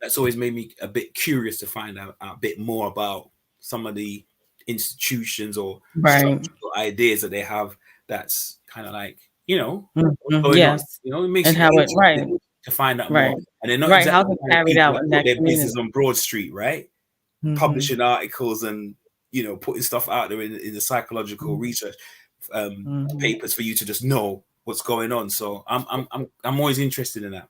that's always made me a bit curious to find out a bit more about some of the institutions or structural ideas that they have. That's kind of like, what's going on. It makes and you how it interested to find out more. And they're not exactly how they carried people out that in put that their community. business on Broad Street, right? Publishing articles and putting stuff out there in the psychological research papers for you to just know what's going on. So I'm always interested in that.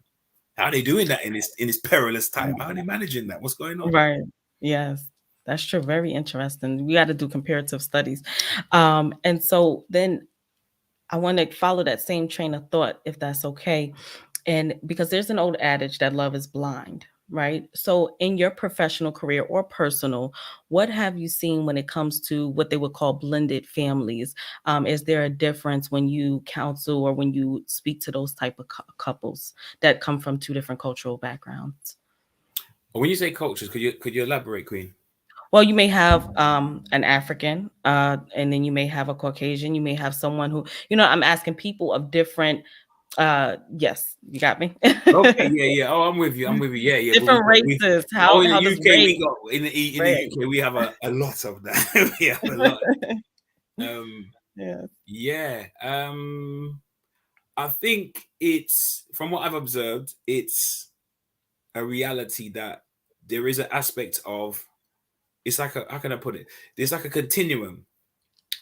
How are they doing that in this perilous time? How are they managing that? What's going on? Right. Yes, that's true. Very interesting. We got to do comparative studies. And so then I want to follow that same train of thought, if that's okay. And because there's an old adage that love is blind, right? So in your professional career or personal, what have you seen when it comes to what they would call blended families? Is there a difference when you counsel or when you speak to those type of couples that come from two different cultural backgrounds? When you say cultures, could you elaborate, Queen? Well, you may have an African, and then you may have a Caucasian. You may have someone who, I'm asking people of different. Yes, you got me. Okay, yeah. Oh, I'm with you. Yeah. Different races. How in the does UK race? we got in the UK we have a lot of that. We have a lot. Yeah. I think it's, from what I've observed, it's a reality that there is an aspect of, it's like how can I put it? There's like a continuum,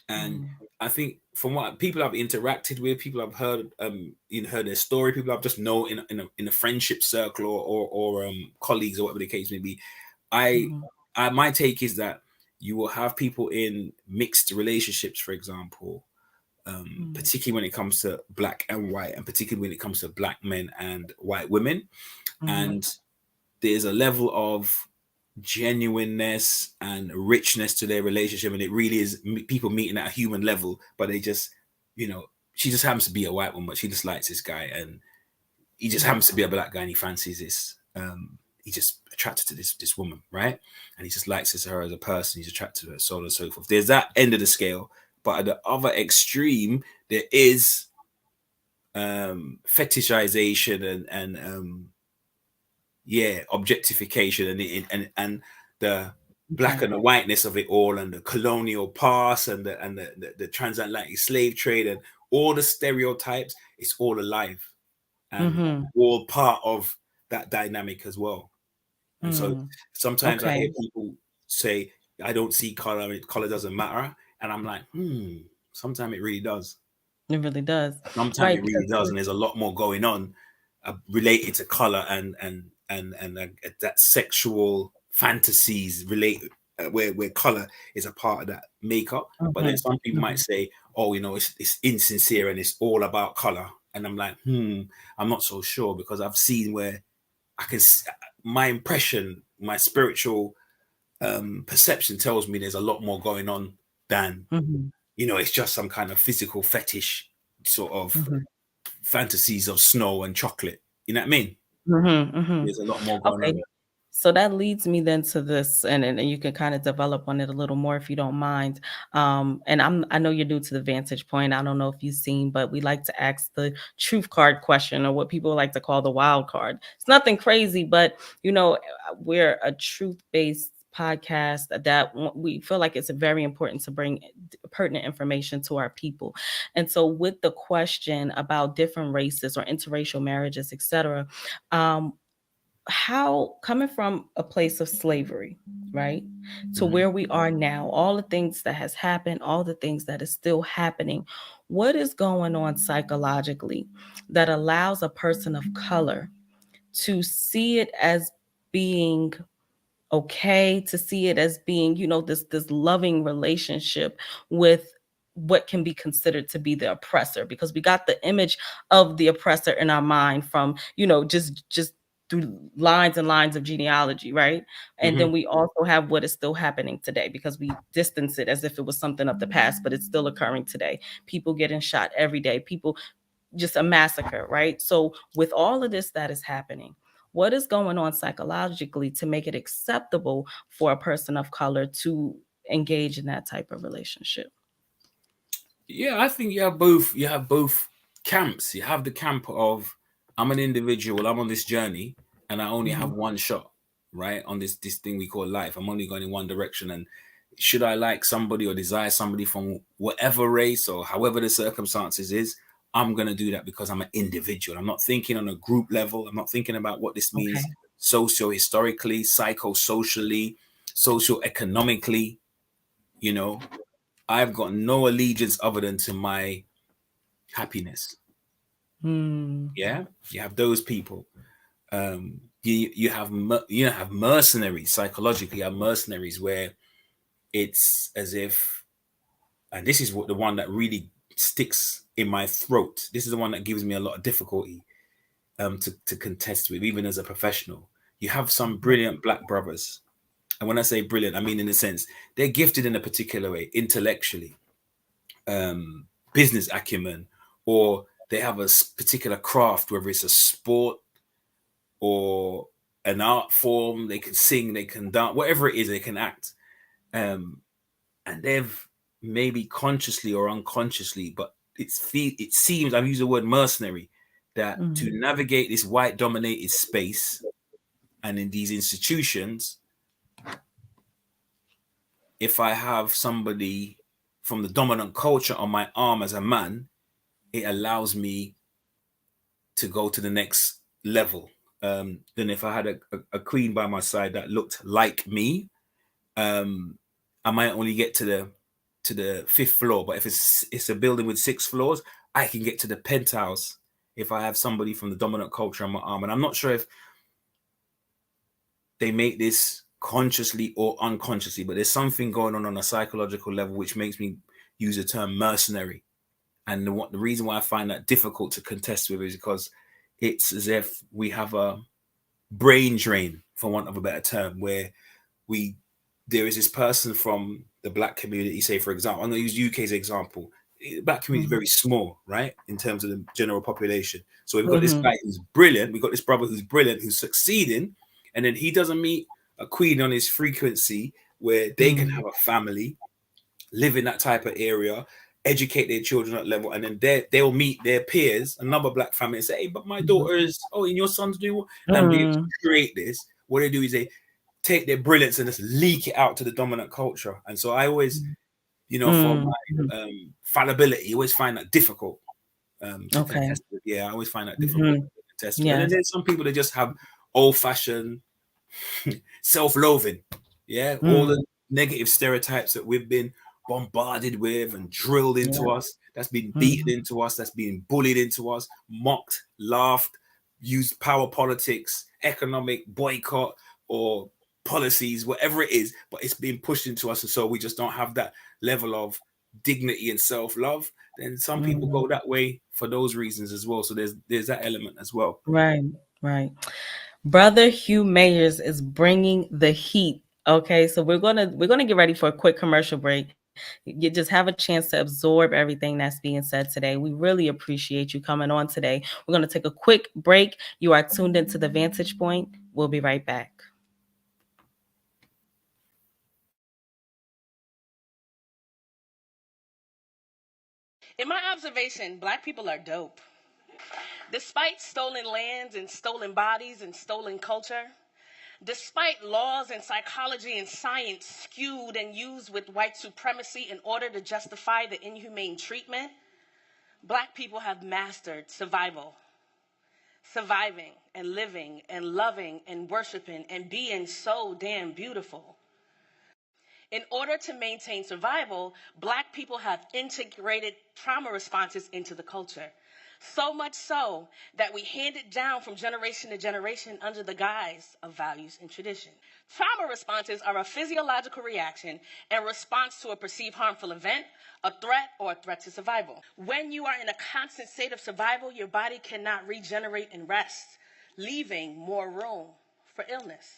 and I think from what people I've interacted with, people I've heard, heard their story, people I've just know in a friendship circle or colleagues or whatever the case may be, my take is that you will have people in mixed relationships, for example, particularly when it comes to black and white, and particularly when it comes to black men and white women, and there's a level of genuineness and richness to their relationship, and it really is people meeting at a human level, but they just, she just happens to be a white woman, but she just likes this guy, and he just happens to be a black guy and he fancies this, he's just attracted to this woman, right? And he just likes her as a person, he's attracted to her, so on and so forth. There's that end of the scale, but at the other extreme there is fetishization and objectification and the black and the whiteness of it all, and the colonial past and the transatlantic slave trade and all the stereotypes. It's all alive and all part of that dynamic as well. And so sometimes I hear people say, I don't see color, color doesn't matter, and I'm like, sometimes it really does. It really does. Sometimes it really does, and there's a lot more going on related to color and that sexual fantasies related, where color is a part of that makeup. But then some people might say, oh, it's insincere and it's all about color, and I'm like, I'm not so sure, because I've seen where I can, my impression, my spiritual perception tells me there's a lot more going on than, Mhm. it's just some kind of physical fetish sort of Mhm. fantasies of snow and chocolate. You know what I mean? Mhm. Mhm. There's a lot more going on. Okay. So that leads me then to this, and you can kind of develop on it a little more if you don't mind. And I know you're new to the Vantage Point. I don't know if you've seen, but we like to ask the truth card question, or what people like to call the wild card. It's nothing crazy, but we're a truth-based podcast that we feel like it's very important to bring pertinent information to our people. And so with the question about different races or interracial marriages, etc., um, how coming from a place of slavery, right, to Mhm. where we are now, all the things that has happened, all the things that is still happening, what is going on psychologically that allows a person of color to see it as being okay, to see it as being, this loving relationship with what can be considered to be the oppressor, because we got the image of the oppressor in our mind from, just through lines and lines of genealogy, right? And Mhm. then we also have what is still happening today, because we distance it as if it was something of the past, but it's still occurring today. People getting shot every day, people, just a massacre, right? So with all of this that is happening, what is going on psychologically to make it acceptable for a person of color to engage in that type of relationship? Yeah, I think you have both camps. You have the camp of, I'm an individual, I'm on this journey, and I only have Mhm. one shot, right? On this thing we call life. I'm only going in one direction. And should I like somebody or desire somebody from whatever race or however the circumstances is, I'm gonna do that because I'm an individual. I'm not thinking on a group level. I'm not thinking about what this means Okay. socio-historically, psychosocially, socio-economically, you know. I've got no allegiance other than to my happiness. Hmm. Yeah, you have those people. You have mercenaries psychologically. You have mercenaries where it's as if, and this is what the one that really sticks in my throat. This is the one that gives me a lot of difficulty to contest with, even as a professional. You have some brilliant black brothers, and when I say brilliant, I mean in the sense they're gifted in a particular way, intellectually, business acumen, or they have a particular craft, whether it's a sport or an art form. They can sing, they can dance, whatever it is, they can act. Um, and they've maybe consciously or unconsciously, but it seems, I've used the word mercenary, that to Mhm. navigate this white dominated space and in these institutions, if I have somebody from the dominant culture on my arm as a man, it allows me to go to the next level. Then if I had a queen by my side that looked like me, um, I might only get to the fifth floor. But if it's a building with 6 floors, I can get to the penthouse if I have somebody from the dominant culture on my arm. And I'm not sure if they make this consciously or unconsciously, but there's something going on a psychological level which makes me use the term mercenary. And the reason why I find that difficult to contest with is because it's as if we have a brain drain, for want of a better term, where we there is this person from the black community, say for example, I'm going to use UK as an example. The black community is Mhm. very small, right, in terms of the general population. So we've got this Mhm. guy who's brilliant, we've got this brother who's brilliant, who's succeeding, and then he doesn't meet a queen on his frequency where they can Mhm. have a family, live in that type of area, educate their children at level, and then they'll meet their peers, another black family, and say, "Hey, but my Mhm. daughter is, oh, and your son's doing," and be able to Mhm. create this. What they do is they take their brilliance and just leak it out to the dominant culture. And so I always, for Mhm. Mhm. my fallibility, always find that difficult to Okay. contest with. Yeah, I always find that difficult Mhm. to contest with. And then Yes. there's some people that just have old-fashioned self-loathing. Yeah, all Mm. the negative stereotypes that we've been bombarded with and drilled Yeah. into us, that's been beaten Mhm. into us, that's been bullied into us, mocked, laughed, used power politics, economic boycott, or policies, whatever it is, but it's being pushed into us. And so we just don't have that level of dignity and self-love. Then some people Mhm. go that way for those reasons as well. So there's that element as well. Right. Right. Brother Hugh Mayers is bringing the heat Okay, so we're gonna get ready for a quick commercial break. You just have a chance to absorb everything that's being said today. We really appreciate you coming on today. We're gonna take a quick break. You are tuned into the Vantage Point. We'll be right back. In my observation, black people are dope. Despite stolen lands and stolen bodies and stolen culture, despite laws and psychology and science skewed and used with white supremacy in order to justify the inhumane treatment, black people have mastered survival. Surviving and living and loving and worshiping and being so damn beautiful. In order to maintain survival, black people have integrated trauma responses into the culture. So much so that we hand it down from generation to generation under the guise of values and tradition. Trauma responses are a physiological reaction in response to a perceived harmful event, a threat, or a threat to survival. When you are in a constant state of survival, your body cannot regenerate and rest, leaving more room for illness,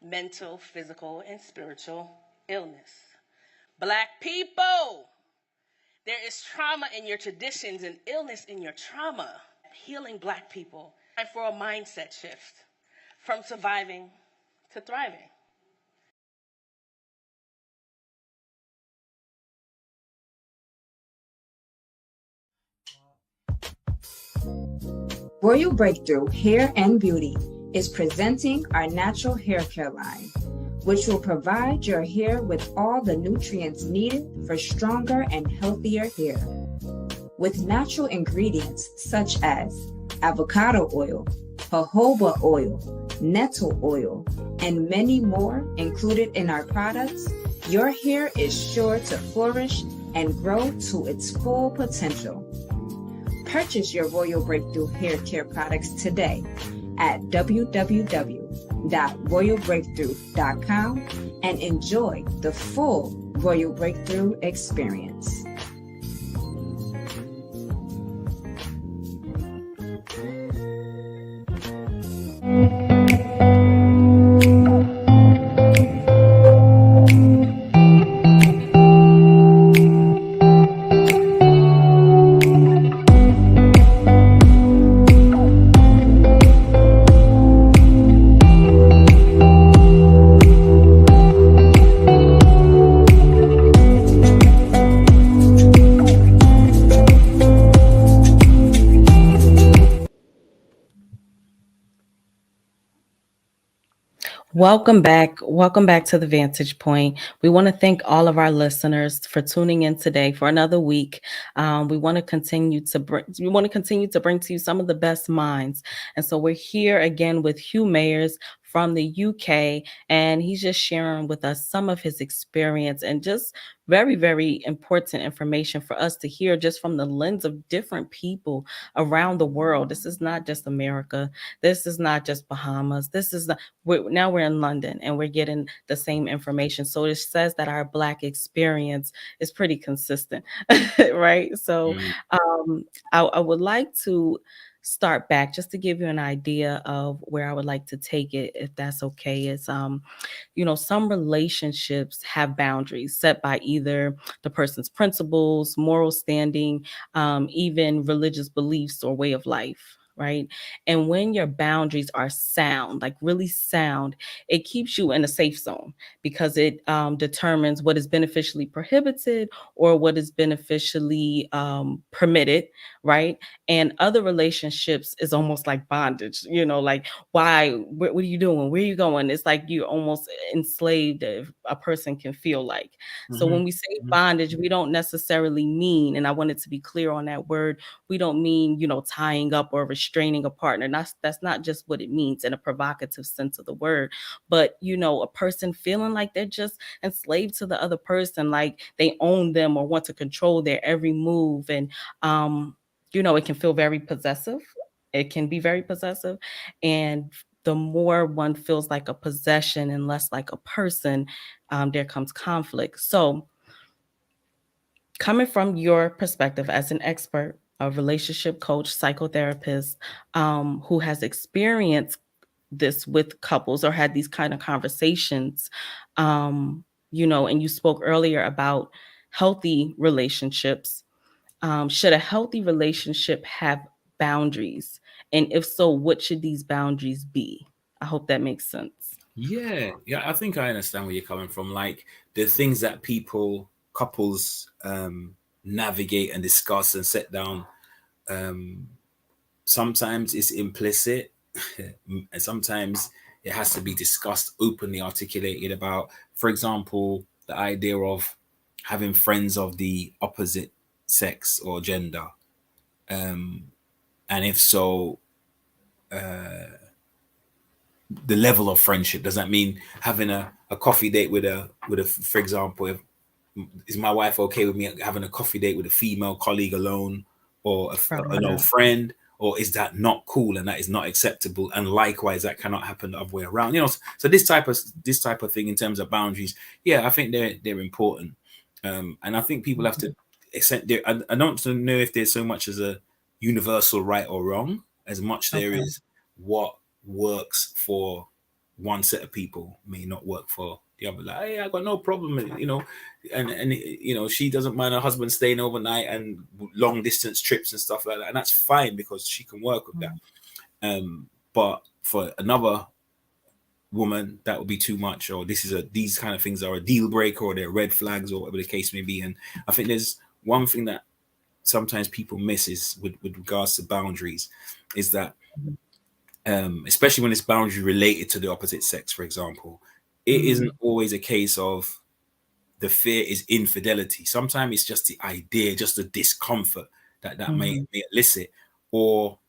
mental, physical, and spiritual illness. Black people, there is trauma in your traditions and illness in your trauma. Healing black people and for a mindset shift from surviving to thriving. Royal Breakthrough Hair and Beauty is presenting our natural hair care line, which will provide your hair with all the nutrients needed for stronger and healthier hair. With natural ingredients such as avocado oil, jojoba oil, nettle oil, and many more included in our products, your hair is sure to flourish and grow to its full potential. Purchase your Royal Breakthrough hair care products today at www.royalbreakthrough.com and enjoy the full Royal Breakthrough experience. Welcome back. Welcome back to the Vantage Point. We want to thank all of our listeners for tuning in today for another week. We want to continue to bring to you some of the best minds. And so we're here again with Hugh Mayers from the UK, and he's just sharing with us some of his experience and just very, very important information for us to hear just from the lens of different people around the world. This is not just America. This is not just Bahamas. This is not now we're in London and we're getting the same information. So it says that our Black experience is pretty consistent, right? So Mm. I would like to start back just to give you an idea of where I would like to take it, if that's okay. Is some relationships have boundaries set by either the person's principles, moral standing, even religious beliefs or way of life. Right. And when your boundaries are sound, like really sound, it keeps you in a safe zone because it determines what is beneficially prohibited or what is beneficially permitted. Right. And other relationships is almost like bondage, like why, what are you doing? Where are you going? It's like you're almost enslaved, if a person can feel like. So Mhm. when we say Mhm. bondage, we don't necessarily mean, and I wanted to be clear on that word, we don't mean, tying up or restraining a partner. That's not just what it means in a provocative sense of the word. But, a person feeling like they're just enslaved to the other person, like they own them or want to control their every move. And it can feel very possessive. It can be very possessive. And the more one feels like a possession and less like a person, there comes conflict. So, coming from your perspective as an expert, a relationship coach, psychotherapist, who has experienced this with couples or had these kind of conversations, you know, and you spoke earlier about healthy relationships. Should a healthy relationship have boundaries? And if so, what should these boundaries be? I hope that makes sense. Yeah, I think I understand where you're coming from. Like the things that couples navigate and discuss and set down. Um, Sometimes it's implicit, and sometimes it has to be discussed openly, articulated about. For example, the idea of having friends of the opposite sex or gender, and if so, the level of friendship. Does that mean having a coffee date with for example, if is my wife okay with me having a coffee date with a female colleague alone, or an old friend, or is that not cool and that is not acceptable? And likewise, that cannot happen the other way around. You know, so this type of thing in terms of boundaries, yeah, I think they're important, and I think people have to accept. I don't know if there's so much as a universal right or wrong as much there is what works for one set of people may not work for the other. Like, hey, I got no problem, you know, and you know, she doesn't mind her husband staying overnight and long distance trips and stuff like that, and that's fine because she can work with that. But for another woman, that would be too much, or these kind of things are a deal breaker, or they're red flags, or whatever the case may be. And I think there's one thing that sometimes people miss is with regards to boundaries, is that especially when it's boundary related to the opposite sex, for example, it isn't always a case of the fear is infidelity. Sometimes it's just the idea, just the discomfort that may elicit, or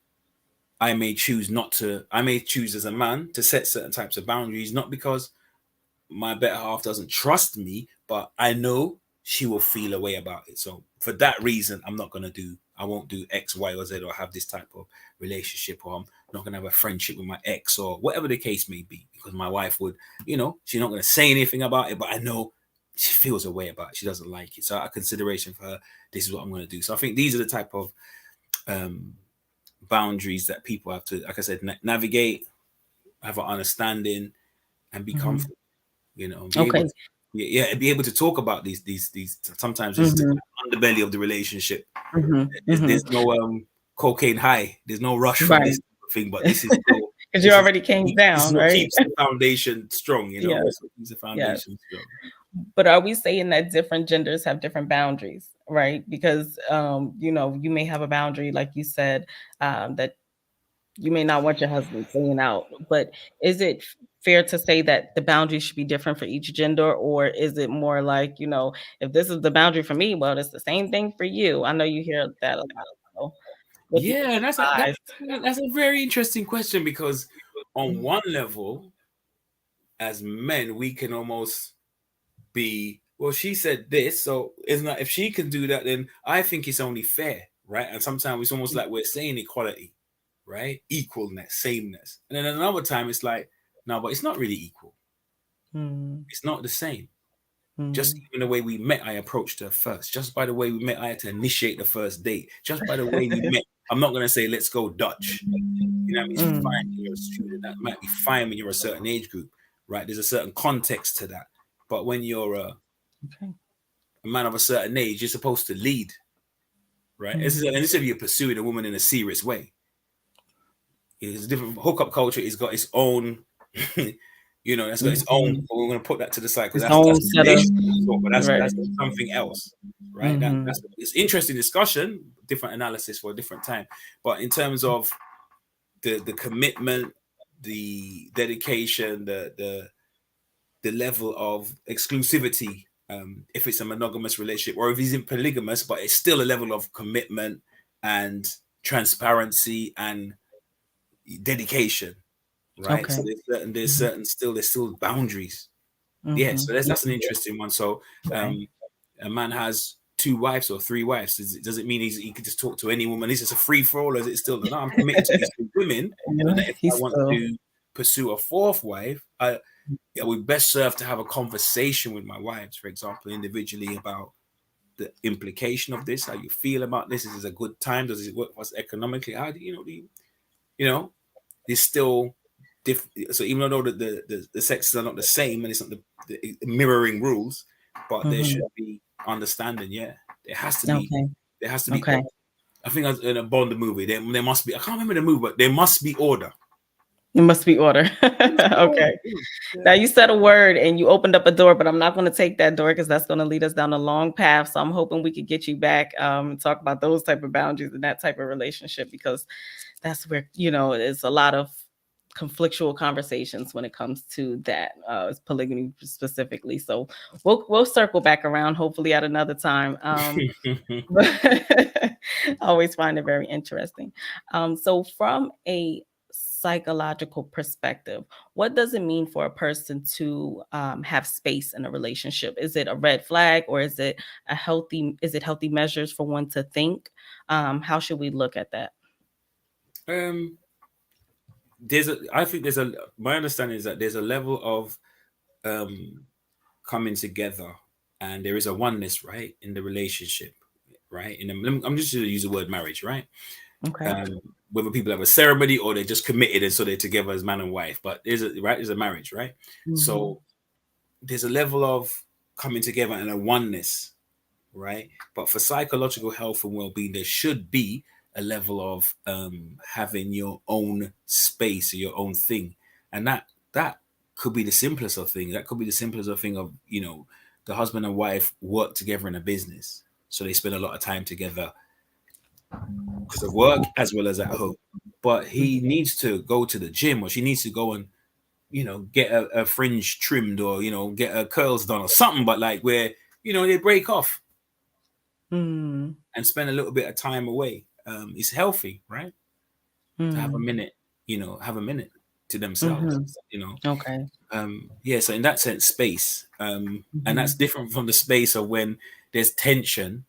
I may choose as a man to set certain types of boundaries, not because my better half doesn't trust me, but I know she will feel a way about it. So for that reason, I won't do X, Y, or Z, or have this type of relationship, or I'm not going to have a friendship with my ex, or whatever the case may be, because my wife would, you know, she's not going to say anything about it, but I know she feels a way about it. She doesn't like it. So a consideration for her, this is what I'm going to do. So I think these are the type of boundaries that people have to, like I said, navigate, have an understanding, and be comfortable. You know, be able to talk about these. Sometimes it's the underbelly of the relationship. There's no cocaine high. There's no rush from this thing, but this is because you already came down, right? Keeps the foundation strong. You know, keeps the foundation strong. But are we saying that different genders have different boundaries, right? Because you know, you may have a boundary, like you said, that you may not want your husband staying out, but is it fair to say that the boundaries should be different for each gender, or is it more like, you know, if this is the boundary for me, well, it's the same thing for you? I know you hear that a lot. So yeah, that's a very interesting question, because on one level, as men, we can almost be, well, she said this, so it's not, if she can do that, then I think it's only fair, right? And sometimes it's almost like we're saying equality, right? Equalness, sameness. And then another time it's like, no, but it's not really equal. It's not the same. Just even the way we met, I approached her first. Just by the way we met, I had to initiate the first date. Just by the way we met, I'm not going to say, let's go Dutch. You know what I mean? It's fine when you're a student. That might be fine when you're a certain age group, right? There's a certain context to that. But when you're a man of a certain age, you're supposed to lead, right? And this is if you're pursuing a woman in a serious way. It's a different hookup culture. It's got its own, you know, that's got its own. But we're going to put that to the side because that's something else, right? It's interesting discussion, different analysis for a different time. But in terms of the commitment, the dedication, the level of exclusivity, if it's a monogamous relationship, or if he's in polygamous, but it's still a level of commitment and transparency and dedication, right? So there's still boundaries. Yeah, so that's an interesting one. So a man has 2 wives or 3 wives. Does it mean he could just talk to any woman? Is it a free for all, or is it still, no, I'm committed to these 2 women, and if I want to pursue a 4th wife, I would best serve to have a conversation with my wives, for example, individually, about the implication of this, how you feel about this. Is this a good time? Does it work for us economically? How do you know? There's still So even though the sexes are not the same and it's not the mirroring rules, but there should be understanding. Yeah, there has to be. Okay. There has to be. Okay. I think in a Bond movie, there must be. I can't remember the movie, but there must be order. It must be order. Okay. Yeah. Now you said a word and you opened up a door, but I'm not going to take that door because that's going to lead us down a long path. So I'm hoping we could get you back and talk about those type of boundaries and that type of relationship, because that's where, it's a lot of conflictual conversations when it comes to that, polygamy specifically. So we'll circle back around hopefully at another time. But I always find it very interesting. So from a psychological perspective, what does it mean for a person to have space in a relationship? Is it a red flag, or is it healthy measures for one to think? How should we look at that? My understanding is that there's a level of coming together, and there is a oneness, right, in the relationship, right? I'm just going to use the word marriage, right? Okay. Whether people have a ceremony or they're just committed and so they're together as man and wife, but there's a marriage, right? So there's a level of coming together and a oneness, right? But for psychological health and well-being, there should be a level of having your own space or your own thing, and that could be the simplest of things. That could be the simplest of thing of the husband and wife work together in a business, so they spend a lot of time together because of work as well as at home. But he needs to go to the gym, or she needs to go and get a fringe trimmed, or get her curls done or something. But like where they break off and spend a little bit of time away. It's healthy, right? To have a minute, to themselves. Okay. Yeah. So in that sense, space, and that's different from the space of when there's tension.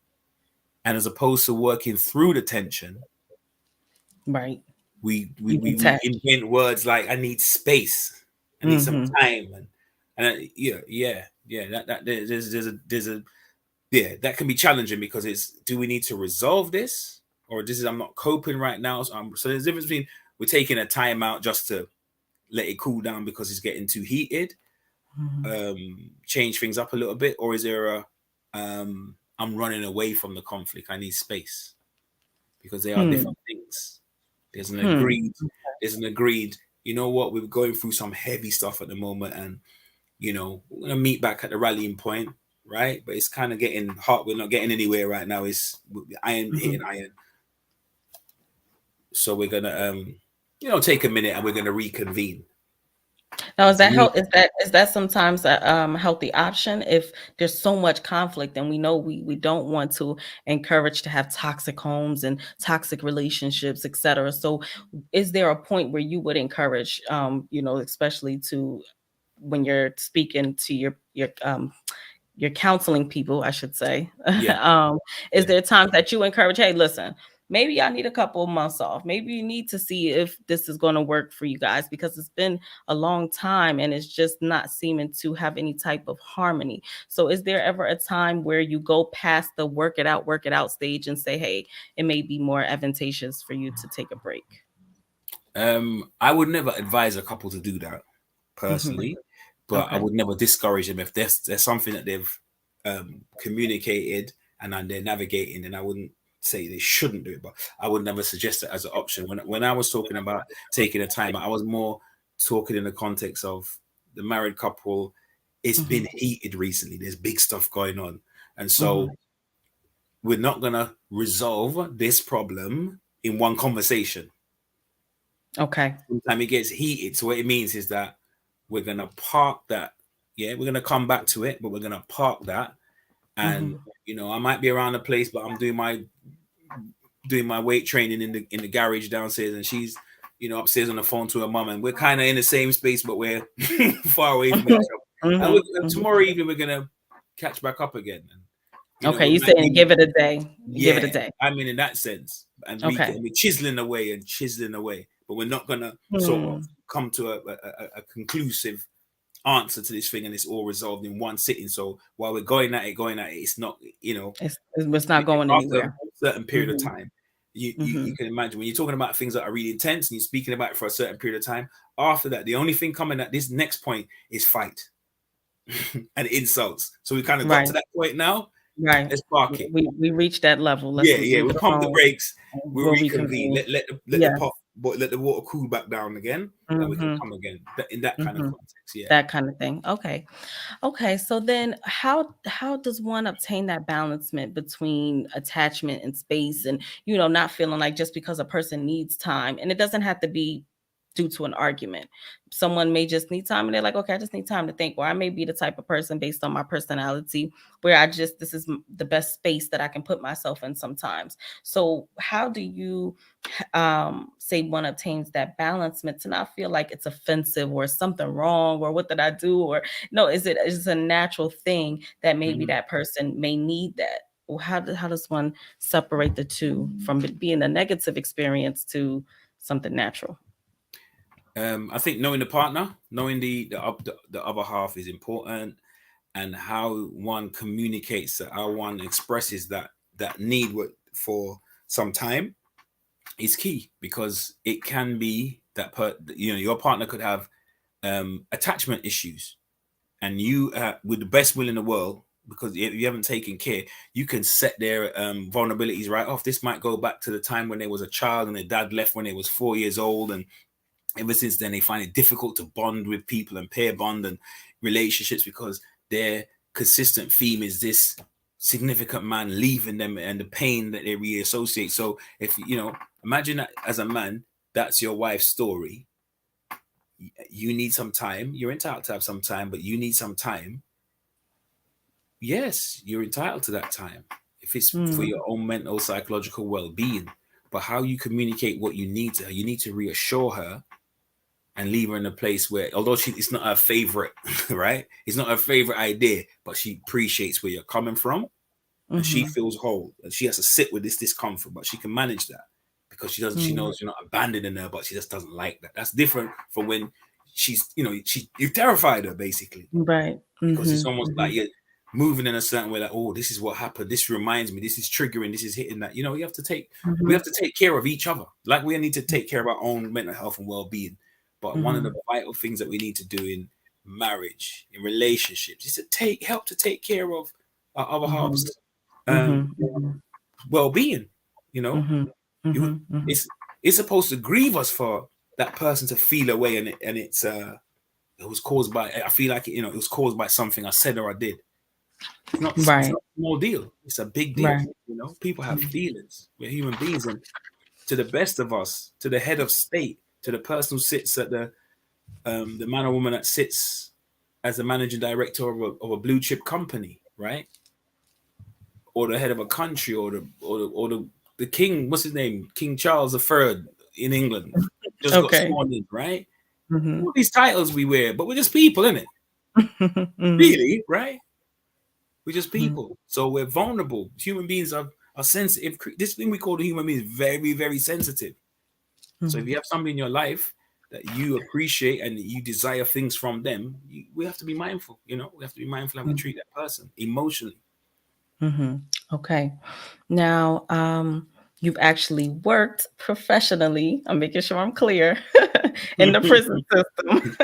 And as opposed to working through the tension, right, we invent words like "I need space," "I need some time," and that that can be challenging, because it's, do we need to resolve this, or this is, I'm not coping right now. So there's a difference between we're taking a time out just to let it cool down because it's getting too heated, change things up a little bit, or is there I'm running away from the conflict, I need space, because they are different things. There's an agreed, you know what, we're going through some heavy stuff at the moment, and we're gonna meet back at the rallying point, right? But it's kind of getting hot. We're not getting anywhere right now. It's iron hitting iron. So we're gonna take a minute and we're gonna reconvene. Now, is that sometimes a healthy option if there's so much conflict, and we know we don't want to encourage to have toxic homes and toxic relationships, etc. So is there a point where you would encourage, especially to when you're speaking to your counseling people, I should say, is there times that you encourage, hey, listen, maybe I need a couple of months off. Maybe you need to see if this is going to work for you guys, because it's been a long time and it's just not seeming to have any type of harmony. So is there ever a time where you go past the work it out stage and say, hey, it may be more advantageous for you to take a break? I would never advise a couple to do that personally, but I would never discourage them if there's something that they've communicated and then they're navigating, and I wouldn't say they shouldn't do it, but I would never suggest it as an option. When I was talking about taking a time, I was more talking in the context of the married couple. It's been heated recently. There's big stuff going on, and so we're not gonna resolve this problem in one conversation. Okay. Sometimes it gets heated, so what it means is that we're gonna park that. Yeah, we're gonna come back to it, but we're gonna park that. And I might be around the place, but I'm doing my weight training in the garage downstairs, and she's upstairs on the phone to her mum, and we're kind of in the same space, but we're far away from each other. And tomorrow evening we're gonna catch back up again. And, you saying give it a day. Yeah, give it a day. I mean, in that sense, and we're chiseling away, but we're not gonna sort of come to a conclusive answer to this thing, and it's all resolved in one sitting. So while we're going at it, it's not, it's not going anywhere. A certain period of time, You can imagine when you're talking about things that are really intense and you're speaking about it for a certain period of time. After that, the only thing coming at this next point is fight and insults. So we kind of got Right. to that point now. Right. Let's park it. We reached that level. Let's Yeah. we We'll go pump the home brakes. and We'll we'll reconvene. reconvene. Let Yes. the water cool back down again, and we can come again. In that kind of context, yeah. That kind of thing. Okay. So then how does one obtain that balancement between attachment and space, and not feeling like just because a person needs time, and it doesn't have to be due to an argument. Someone may just need time and they're like, okay, I just need time to think. Or I may be the type of person based on my personality where this is the best space that I can put myself in sometimes. So how do you say one obtains that balancement to not feel like it's offensive or something wrong or what did I do? Or no, is it a natural thing that maybe that person may need that? Or how does one separate the two from it being a negative experience to something natural? I think knowing the partner, knowing the other half is important, and how one communicates, how one expresses that need for some time is key, because it can be that your partner could have attachment issues, and you with the best will in the world, because if you haven't taken care, you can set their vulnerabilities right off. This might go back to the time when they was a child and their dad left when they was 4 years old, and ever since then they find it difficult to bond with people and pair bond and relationships, because their consistent theme is this significant man leaving them and the pain that they reassociate. So if imagine that as a man, that's your wife's story. You need some time. You're entitled to have some time, but you need some time. Yes, you're entitled to that time if it's for your own mental, psychological well-being. But how you communicate what you need to her, you need to reassure her and leave her in a place where, although it's not her favorite, right? It's not her favorite idea, but she appreciates where you're coming from, and she feels whole, and she has to sit with this discomfort, but she can manage that because she doesn't. She knows you're not abandoning her, but she just doesn't like that. That's different from when she's, you terrified her basically, right? Because it's almost like you're moving in a certain way, like, oh, this is what happened. This reminds me. This is triggering. This is hitting that. You have to take. We have to take care of each other. Like we need to take care of our own mental health and well-being. But one of the vital things that we need to do in marriage, in relationships, is to help to take care of our other halves' well-being. It's supposed to grieve us for that person to feel away, and it was caused by. I feel like it was caused by something I said or I did. It's not a small deal. It's a big deal. Right. People have feelings. We're human beings, and to the best of us, to the head of state, to the person who sits at the man or woman that sits as the managing director of a blue chip company, right? Or the head of a country, or the king. What's his name? King Charles III in England just got sworn in, right? All these titles we wear, but we're just people, isn't it? Really, right? We're just people, so we're vulnerable. Human beings are sensitive. This thing we call the human being is very, very sensitive. So if you have somebody in your life that you appreciate and you desire things from them, we have to be mindful. We have to be mindful how we treat that person emotionally. Okay. Now, you've actually worked professionally. I'm making sure I'm clear in the prison system.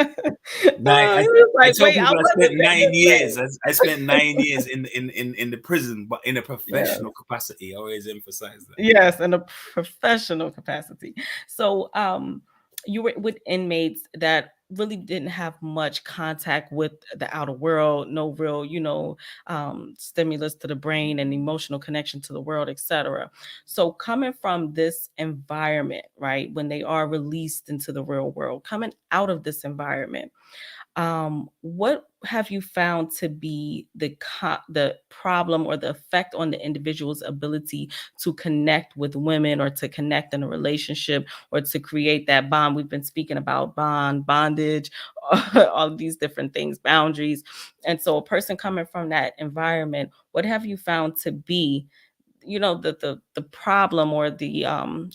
I tell people I spent 9 years. I spent 9 years in the prison, but in a professional capacity. I always emphasize that. Yes, in a professional capacity. So, you were with inmates that really didn't have much contact with the outer world, no real, stimulus to the brain and emotional connection to the world, etc. So coming from this environment, right, when they are released into the real world, coming out of this environment, what have you found to be the problem or the effect on the individual's ability to connect with women, or to connect in a relationship, or to create that bond? We've been speaking about bondage, all of these different things, boundaries. And so a person coming from that environment, what have you found to be, the problem or the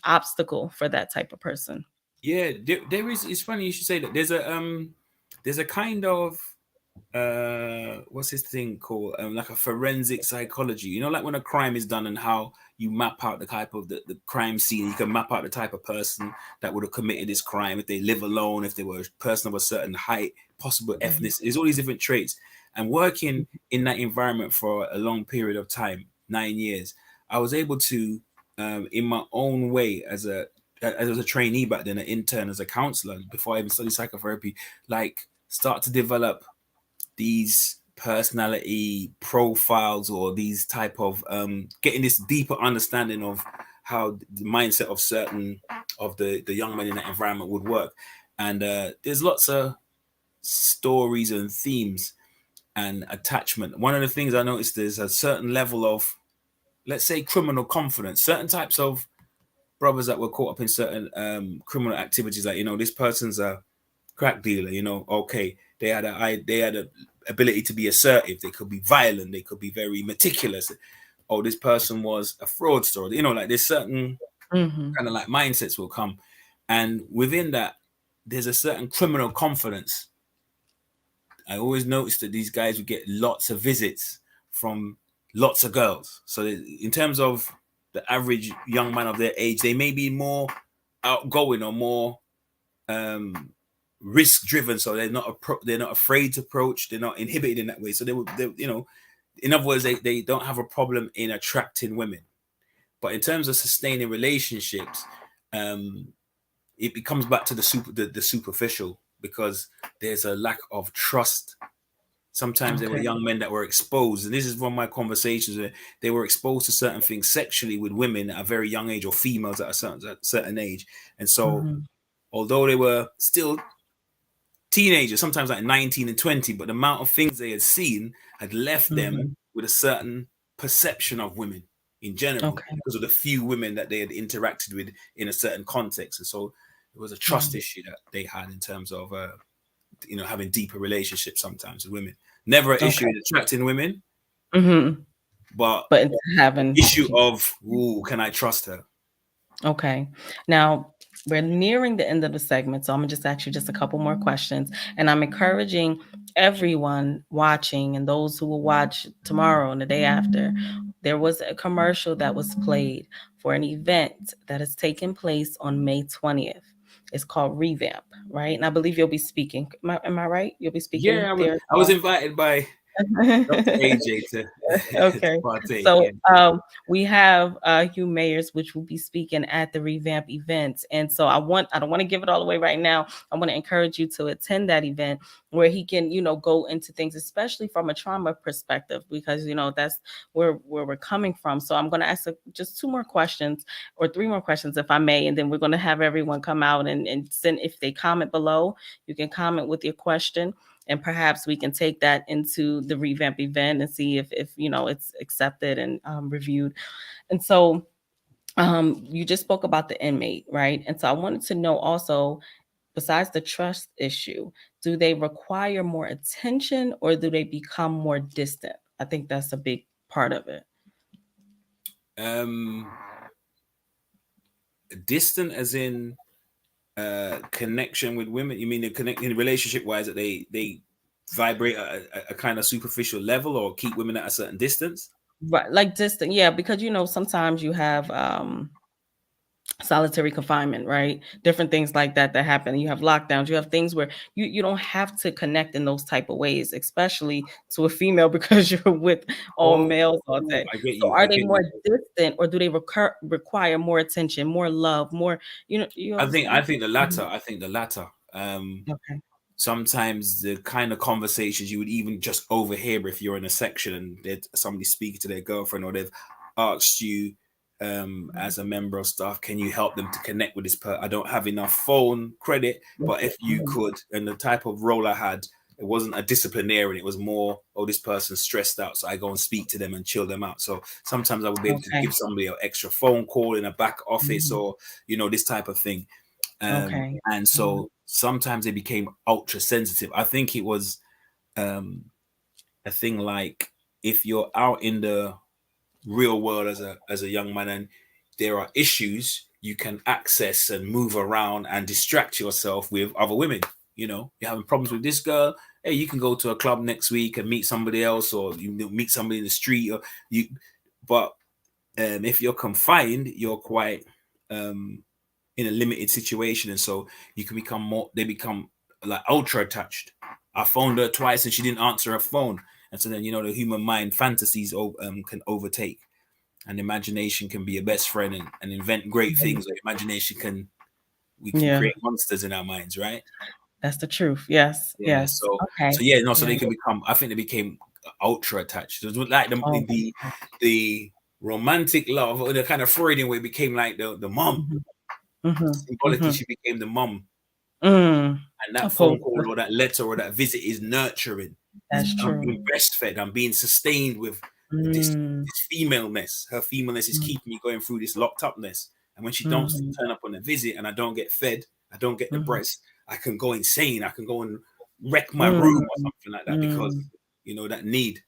obstacle for that type of person? Yeah, there is. It's funny you should say that. There's a kind of what's this thing called, like a forensic psychology, you know, like when a crime is done and how you map out the type of the crime scene. You can map out the type of person that would have committed this crime, if they live alone, if they were a person of a certain height, possible ethnicity. There's all these different traits. And working in that environment for a long period of time, 9 years, I was able to, in my own way, as a trainee back then, an intern, as a counselor, before I even studied psychotherapy, like start to develop these personality profiles, or these type of getting this deeper understanding of how the mindset of certain of the young men in that environment would work. And there's lots of stories and themes and attachment. One of the things I noticed, there's a certain level of, let's say, criminal confidence. Certain types of brothers that were caught up in certain criminal activities, like, you know, this person's a crack dealer, you know, okay, they had a ability to be assertive. They could be violent. They could be very meticulous. Oh, this person was a fraudster. You know, like there's certain kind of like mindsets will come, and within that, there's a certain criminal confidence. I always noticed that these guys would get lots of visits from lots of girls. So in terms of the average young man of their age, they may be more outgoing or more risk driven. So they're not afraid to approach. They're not inhibited in that way. So they you know, in other words, they don't have a problem in attracting women. But in terms of sustaining relationships, it becomes back to the superficial, because there's a lack of trust. Sometimes there were young men that were exposed, and this is one of my conversations, where they were exposed to certain things sexually with women at a very young age, or females at a certain age. And so, although they were still teenagers, sometimes like 19 and 20, but the amount of things they had seen had left them with a certain perception of women in general, because of the few women that they had interacted with in a certain context. And so it was a trust issue that they had in terms of you know, having deeper relationships sometimes with women. Never an issue in attracting women, but having issue of, ooh, can I trust her? Okay. Now we're nearing the end of the segment, so I'm gonna just ask you just a couple more questions. And I'm encouraging everyone watching and those who will watch tomorrow and the day after. There was a commercial that was played for an event that is taking place on May 20th. It's called Revamp, right? And I believe you'll be speaking. Am I right? You'll be speaking there. I was invited by Dr. AJ to Okay. partake. So we have Hugh Mayers, which will be speaking at the Revamp event. And so I don't want to give it all away right now. I want to encourage you to attend that event, where he can, you know, go into things, especially from a trauma perspective, because, you know, that's where we're coming from. So I'm going to ask just 2 more questions, or 3 more questions, if I may, and then we're going to have everyone come out and send, if they comment below, you can comment with your question. And perhaps we can take that into the Revamp event and see if you know, it's accepted and reviewed. And so you just spoke about the inmate, right? And so I wanted to know also, besides the trust issue, do they require more attention, or do they become more distant? I think that's a big part of it. Distant as in connection with women? You mean the connecting relationship wise, that they vibrate at a kind of superficial level, or keep women at a certain distance? Right, like distant, yeah, because, you know, sometimes you have solitary confinement, right? Different things like that happen. You have lockdowns, you have things where you don't have to connect in those type of ways, especially to a female, because you're with all males all day. I get So you. are they more distant, or do they require more attention, more love, more, you know, I think the latter. I think the latter. Okay. Sometimes the kind of conversations you would even just overhear if you're in a section and there's somebody speaking to their girlfriend, or they've asked you as a member of staff, can you help them to connect with this person? I don't have enough phone credit, but if you could. And the type of role I had, it wasn't a disciplinarian. It was more, oh, this person's stressed out, so I go and speak to them and chill them out. So sometimes I would be able to give somebody an extra phone call in a back office, or, you know, this type of thing. And so sometimes they became ultra sensitive. I think it was a thing like, if you're out in the real world as a young man and there are issues, you can access and move around and distract yourself with other women. You know, you're having problems with this girl, hey, you can go to a club next week and meet somebody else, or you meet somebody in the street, or you. But if you're confined, you're quite in a limited situation, and so you can become more. They become like ultra attached. I phoned her twice and she didn't answer her phone, and so then the human mind fantasies can overtake, and imagination can be a best friend and invent great things. Like imagination we can Yeah, create monsters in our minds, right? that's the truth. Yes, Yeah. yes. Okay. So yeah, no. So Yeah. they can become. I think they became ultra attached. It was like Oh. the romantic love, or the kind of Freudian way, became like the mom. Symbolically, she became the mom, Mm. and that phone Opposed call to- or that letter or that visit is nurturing. That's I'm true. being breastfed. I'm being sustained with this Mm. this femaleness. Her femaleness is Mm. keeping me going through this locked upness. And when she don't Mhm. turn up on a visit and I don't get fed, I don't get the Mhm. breast, I can go insane. I can go and wreck my room or Mm. something like that, because Mm. that need,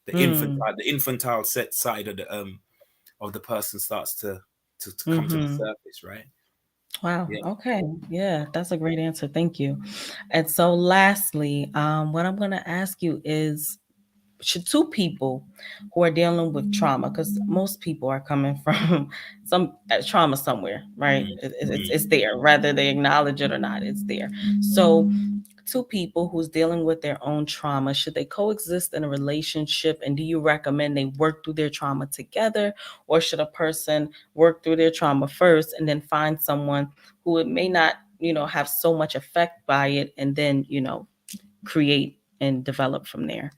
Mm. the infantile set side of the person starts to come to the Mhm. surface, right? Wow. Yeah. Okay. Yeah, that's a great answer. Thank you. And so, lastly, what I'm going to ask you is, should two people who are dealing with trauma, because most people are coming from some trauma somewhere, right? It's there, whether they acknowledge it or not, it's there. So, two people who's dealing with their own trauma, should they coexist in a relationship? And do you recommend they work through their trauma together, or should a person work through their trauma first and then find someone who it may not, have so much effect by it, and then, create and develop from there?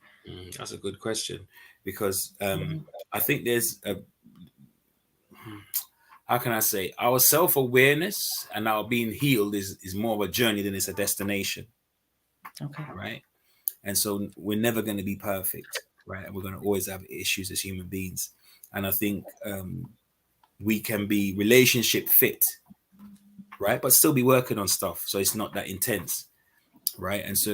That's a good question, because I think there's a, how can I say, our self-awareness and our being healed is more of a journey than it's a destination, Okay. right? And so we're never going to be perfect, right? And we're going to always have issues as human beings. And I think we can be relationship fit, right? But still be working on stuff, so it's not that intense, right? And so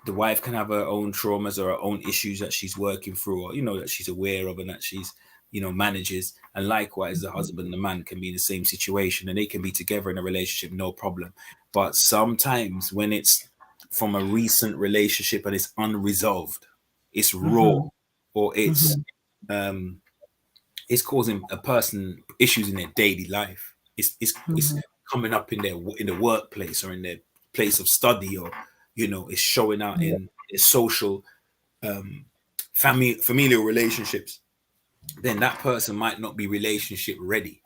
the wife can have her own traumas or her own issues that she's working through, or that she's aware of and that she's manages. And likewise, the husband and the man can be in the same situation, and they can be together in a relationship, no problem. But sometimes when it's from a recent relationship and it's unresolved, it's raw, Mm-hmm. or Mm-hmm. um it's causing a person issues in their daily life. It's Mm-hmm. coming up in the workplace or in their place of study, or it's showing out in their social familial relationships. Then that person might not be relationship ready.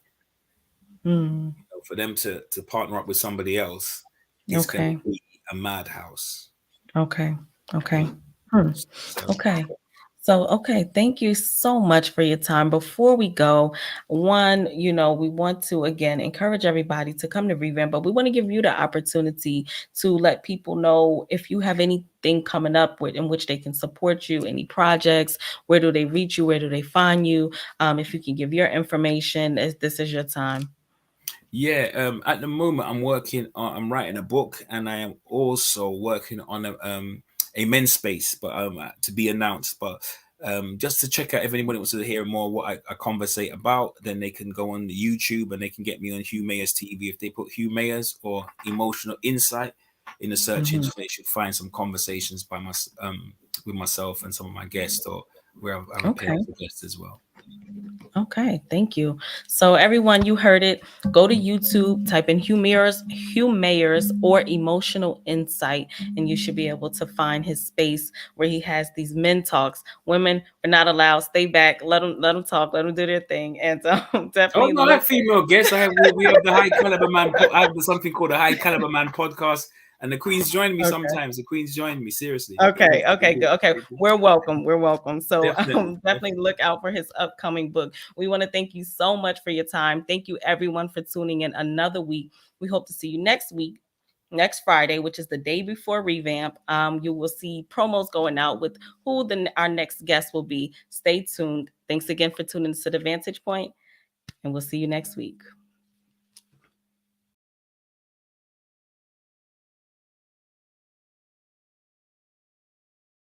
Mm. For them to partner up with somebody else is going to Okay. be a madhouse. Okay. Yeah. Okay. Hmm. So Okay. So, okay, thank you so much for your time. Before we go, one, we want to again encourage everybody to come to Revamp, but we want to give you the opportunity to let people know if you have anything coming up with in which they can support you, any projects, where do they reach you, where do they find you? If you can give your information, this is your time. yeah, at the moment I'm writing a book, and I am also working on a men's space, but to be announced. But just to check out, if anybody wants to hear more what I conversate about, then they can go on YouTube and they can get me on Hugh Mayers TV. If they put Hugh Mayers or Emotional Insight in the search Mhm. engine, they should find some conversations with myself and some of my guests, or where I've appeared Okay. as a guest as well. Okay, thank you. So everyone, you heard it. Go to YouTube, type in Hugh Mayers or Emotional Insight, and you should be able to find his space where he has these men talks. Women are not allowed. Stay back. Let them talk. Let them do their thing. And Oh definitely no, I look. have female guests. We have the High Caliber Man. I have something called the High Caliber Man podcast, and the Queens join me Okay. sometimes. The Queens join me seriously. Okay. Okay. Good. Okay. We're welcome. We're welcome. So Definitely, definitely definitely. look out for his upcoming book. We want to thank you so much for your time. Thank you everyone for tuning in another week. We hope to see you next week, next Friday, which is the day before Revamp. You will see promos going out with who our next guest will be. Stay tuned. Thanks again for tuning to the Vantage Point, and we'll see you next week.